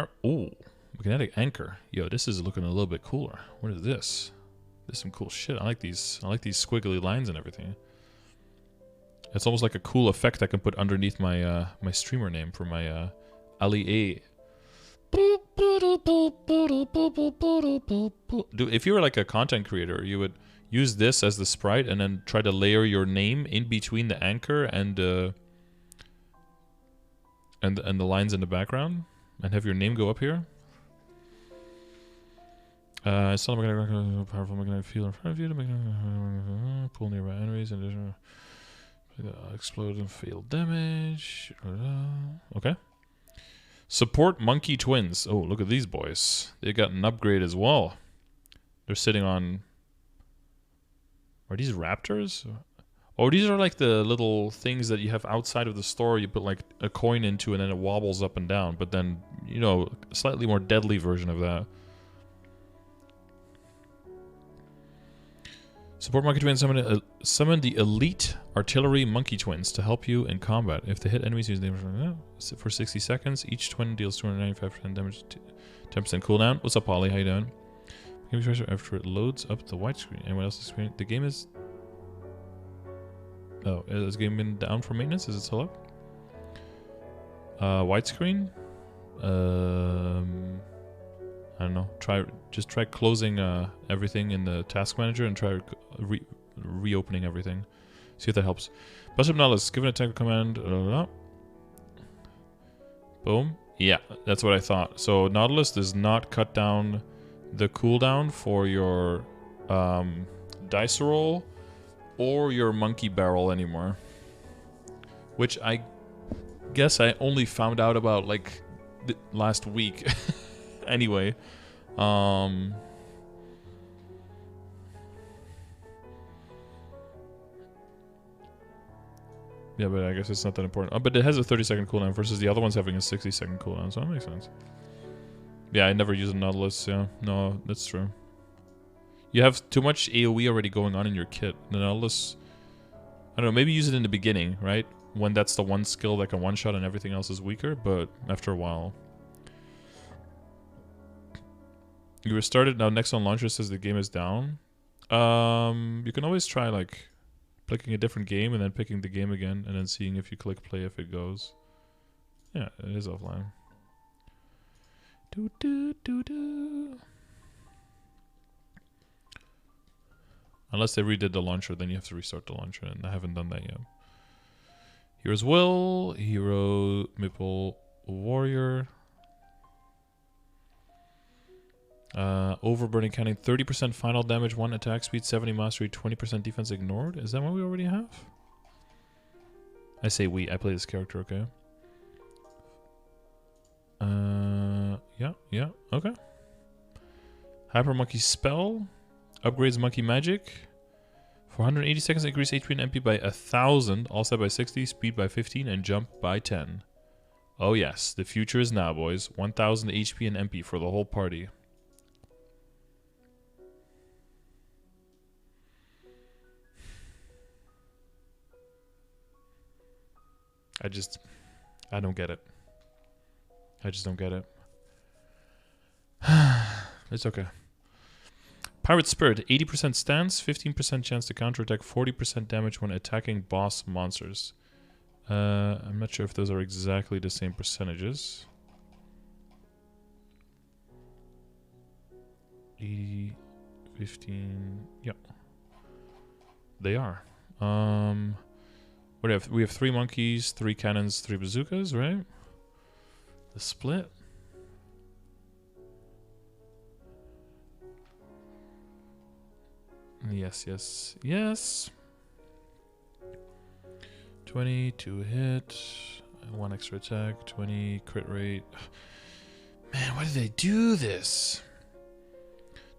Magnetic anchor. Yo, this is looking a little bit cooler. What is this? This is some cool shit. I like these. I like these squiggly lines and everything. It's almost like a cool effect I can put underneath my my streamer name for my Ali A. If you were like a content creator, you would use this as the sprite and then try to layer your name in between the anchor and the lines in the background, and have your name go up here. It's not a powerful magnetic field in front of you to make pull nearby enemies and explode and fail damage. Okay. Support monkey twins. Oh, look at these boys. They got an upgrade as well. They're sitting on... Are these raptors? Oh, these are like the little things that you have outside of the store. You put like a coin into and then it wobbles up and down. But then, you know, a slightly more deadly version of that. Support monkey twins summon the elite artillery monkey twins to help you in combat. If they hit enemies using damage for 60 seconds, each twin deals 295% damage, 10% cooldown. What's up, Polly? How you doing? Game refresher after it loads up the white screen. Anyone else experience? The game is... Oh, has the game been down for maintenance? Is it still up? Widescreen? I don't know. Just try closing everything in the task manager and try reopening everything. See if that helps. Bust up Nautilus. Give an attack command. Boom. Yeah, that's what I thought. So Nautilus does not cut down the cooldown for your dice roll or your monkey barrel anymore. Which I guess I only found out about like last week. Anyway, Yeah, but I guess it's not that important. Oh, but it has a 30-second cooldown versus the other one's having a 60-second cooldown, so that makes sense. Yeah, I never use a Nautilus, yeah. No, that's true. You have too much AoE already going on in your kit. The Nautilus, I don't know, maybe use it in the beginning, right? When that's the one skill that can one-shot and everything else is weaker, but after a while. You restarted, now next on launcher says the game is down. You can always try, like, clicking a different game and then picking the game again and then seeing if you click play if it goes. Yeah, it is offline. Do do do do. Unless they redid the launcher, then you have to restart the launcher, and I haven't done that yet. Hero's Will, Hero Maple Warrior. Overburning Cannon, 30% final damage, 1 attack speed, 70 mastery, 20% defense ignored. Is that what we already have? I say we, I play this character, okay. Yeah, okay. Hyper Monkey Spell. Upgrades Monkey Magic. For 180 seconds, increase HP and MP by 1,000, all set by 60, speed by 15, and jump by 10. Oh yes, the future is now, boys. 1,000 HP and MP for the whole party. I don't get it. I just don't get it. It's okay. Pirate Spirit, 80% stance, 15% chance to counterattack, 40% damage when attacking boss monsters. I'm not sure if those are exactly the same percentages. 80, 15, yeah. They are. What do we have? We have 3 monkeys, 3 cannons, 3 bazookas, right? The split. Yes. 20 to hit, 1 extra attack, 20 crit rate. Man, why did they do this?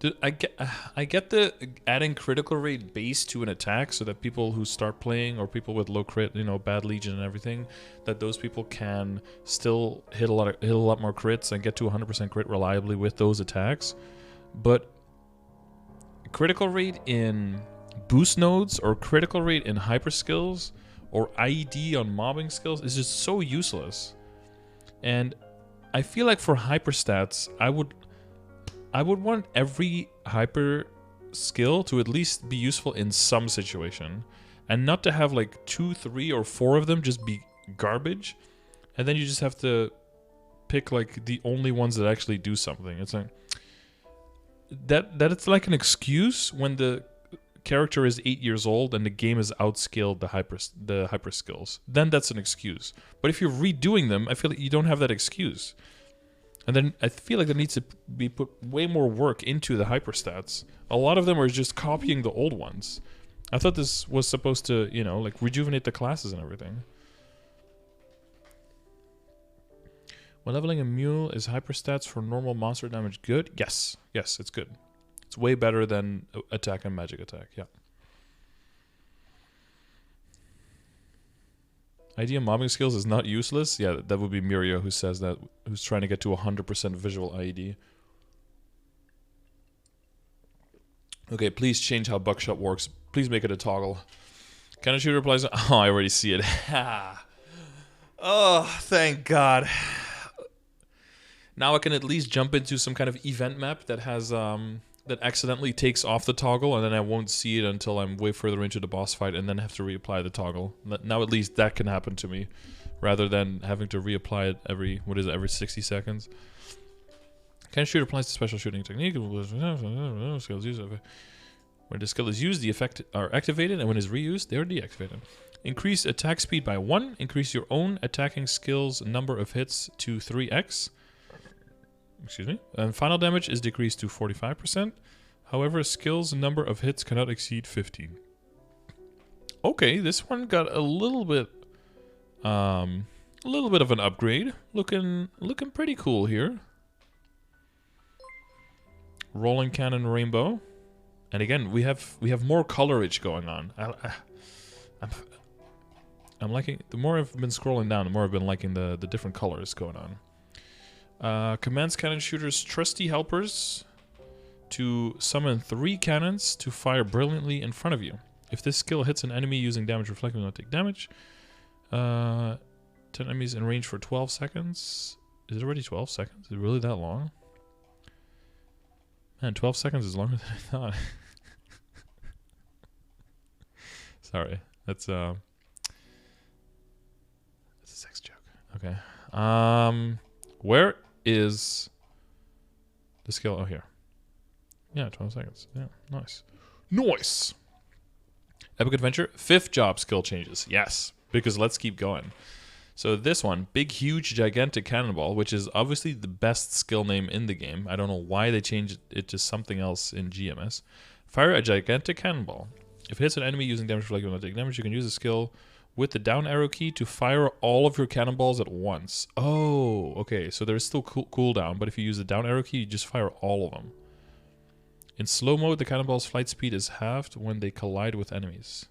Dude, I get the adding critical rate base to an attack so that people who start playing or people with low crit, you know, bad legion and everything, that those people can still hit a lot more crits and get to 100% crit reliably with those attacks. But critical rate in boost nodes or critical rate in hyper skills or IED on mobbing skills is just so useless. And I feel like for hyper stats, I would want every hyper skill to at least be useful in some situation, and not to have like 2, 3, or 4 of them just be garbage, and then you just have to pick like the only ones that actually do something. It's like that it's like an excuse when the character is 8 years old and the game has outscaled the hyper skills. Then that's an excuse. But if you're redoing them, I feel like you don't have that excuse. And then I feel like there needs to be put way more work into the hyper stats. A lot of them are just copying the old ones. I thought this was supposed to, you know, like rejuvenate the classes and everything. When leveling a mule, is hyper stats for normal monster damage good? Yes, it's good. It's way better than attack and magic attack, yeah. IED mobbing skills is not useless. Yeah, that would be Mirio who says that, who's trying to get to 100% visual IED. Okay, please change how buckshot works. Please make it a toggle. Can a shooter replies? Oh, I already see it. Oh, thank God. Now I can at least jump into some kind of event map that has that accidentally takes off the toggle, and then I won't see it until I'm way further into the boss fight and then have to reapply the toggle. Now at least that can happen to me, rather than having to reapply it every 60 seconds. Can shooter applies the special shooting technique. When the skill is used, the effect are activated, and when it's reused, they are deactivated. Increase attack speed by 1. Increase your own attacking skill's number of hits to 3x. Excuse me. And final damage is decreased to 45%. However, skill's number of hits cannot exceed 15. Okay, this one got a little bit of an upgrade. Looking pretty cool here. Rolling Cannon Rainbow. And again, we have more colorage going on. I'm liking, the more I've been scrolling down, the more I've been liking the different colors going on. Commands cannon shooters trusty helpers to summon 3 cannons to fire brilliantly in front of you. If this skill hits an enemy using damage reflecting, will not take damage. 10 enemies in range for 12 seconds. Is it already 12 seconds? Is it really that long? Man, 12 seconds is longer than I thought. Sorry, that's a sex joke. Okay. Where is the skill? Oh, here. Yeah, 12 seconds. Yeah, nice. Nice! Epic Adventure, 5th job skill changes. Yes, because let's keep going. So this one, Big Huge Gigantic Cannonball, which is obviously the best skill name in the game. I don't know why they changed it to something else in GMS. Fire a gigantic cannonball. If it hits an enemy using damage reflecting, will not take damage. You can use the skill with the down arrow key to fire all of your cannonballs at once. Oh, okay. So there's still cooldown, but if you use the down arrow key, you just fire all of them. In slow mode, the cannonball's flight speed is halved when they collide with enemies.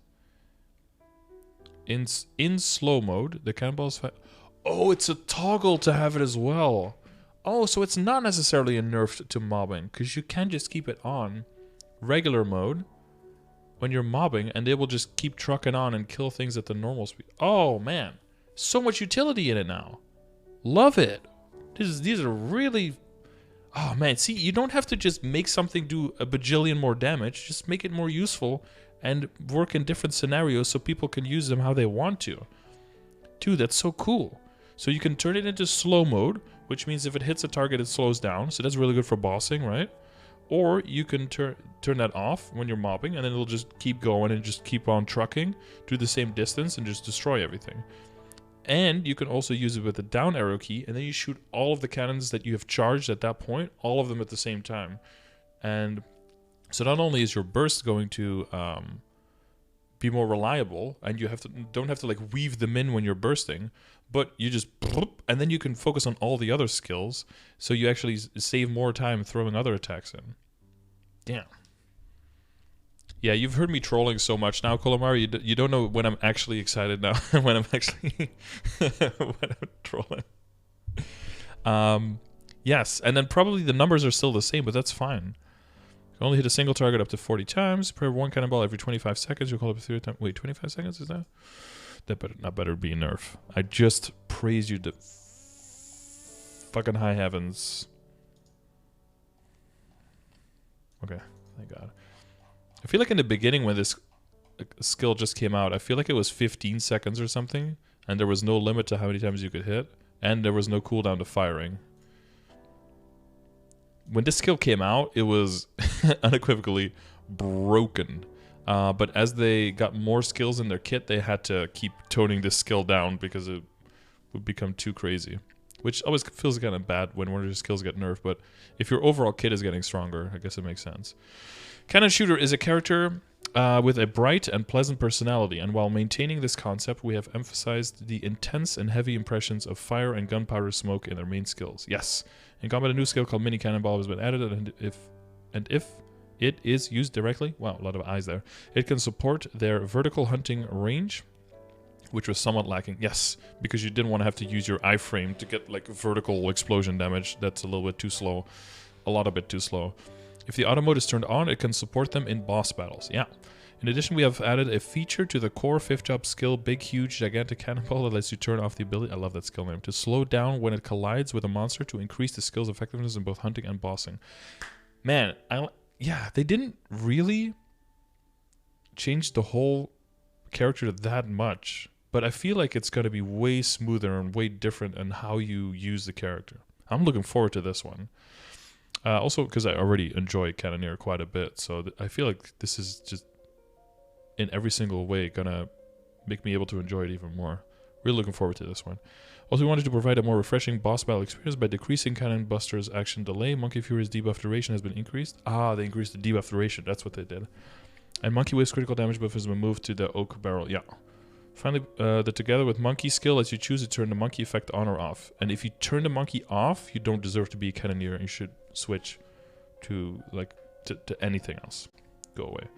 In slow mode, the cannonball's... Oh, it's a toggle to have it as well. Oh, so it's not necessarily a nerf to mobbing, because you can just keep it on regular mode when you're mobbing, and they will just keep trucking on and kill things at the normal speed. Oh, man. So much utility in it now. Love it. These are really... Oh, man. See, you don't have to just make something do a bajillion more damage. Just make it more useful and work in different scenarios so people can use them how they want to. Dude, that's so cool. So you can turn it into slow mode, which means if it hits a target, it slows down. So that's really good for bossing, right? Or you can turn that off when you're mobbing, and then it'll just keep going and just keep on trucking, do the same distance, and just destroy everything. And you can also use it with the down arrow key, and then you shoot all of the cannons that you have charged at that point, all of them at the same time. And so not only is your burst going to be more reliable, and you don't have to like weave them in when you're bursting, but you just and then you can focus on all the other skills, so you actually save more time throwing other attacks in. Damn. Yeah, you've heard me trolling so much now, Colomar. You don't know when I'm actually excited now, when I'm actually when I'm trolling. Yes, and then probably the numbers are still the same, but that's fine. You can only hit a single target up to 40 times. Prepare 1 cannonball every 25 seconds. You'll call up a 3 times. Wait, 25 seconds is that? That better be a nerf. I just praise you to fucking high heavens. Okay, thank God. I feel like in the beginning when this skill just came out, I feel like it was 15 seconds or something, and there was no limit to how many times you could hit, and there was no cooldown to firing. When this skill came out, it was unequivocally broken. But as they got more skills in their kit, they had to keep toning this skill down because it would become too crazy. Which always feels kind of bad when one of your skills get nerfed, but if your overall kit is getting stronger, I guess it makes sense. Cannon Shooter is a character with a bright and pleasant personality, and while maintaining this concept, we have emphasized the intense and heavy impressions of fire and gunpowder smoke in their main skills. Yes, in combat, a new skill called Mini Cannonball has been added, and if it is used directly, wow, a lot of eyes there, it can support their vertical hunting range, which was somewhat lacking. Yes, because you didn't want to have to use your iframe to get like vertical explosion damage. That's a little bit too slow, a bit too slow. If the auto mode is turned on, it can support them in boss battles. Yeah. In addition, we have added a feature to the core 5th job skill, Big Huge Gigantic Cannonball, that lets you turn off the ability, I love that skill name, to slow down when it collides with a monster to increase the skill's effectiveness in both hunting and bossing. Man, yeah, they didn't really change the whole character that much, but I feel like it's going to be way smoother and way different in how you use the character. I'm looking forward to this one. Also, because I already enjoy Cannoneer quite a bit, so I feel like this is just, in every single way, gonna make me able to enjoy it even more. Really looking forward to this one. Also, we wanted to provide a more refreshing boss battle experience by decreasing Cannon Buster's action delay. Monkey Fury's debuff duration has been increased. Ah, they increased the debuff duration. That's what they did. And Monkey Wave's critical damage buff has been moved to the Oak Barrel. Yeah. Finally, the together with Monkey skill lets you choose to turn the Monkey effect on or off. And if you turn the Monkey off, you don't deserve to be a Cannoneer, and you should switch to like to anything else. Go away.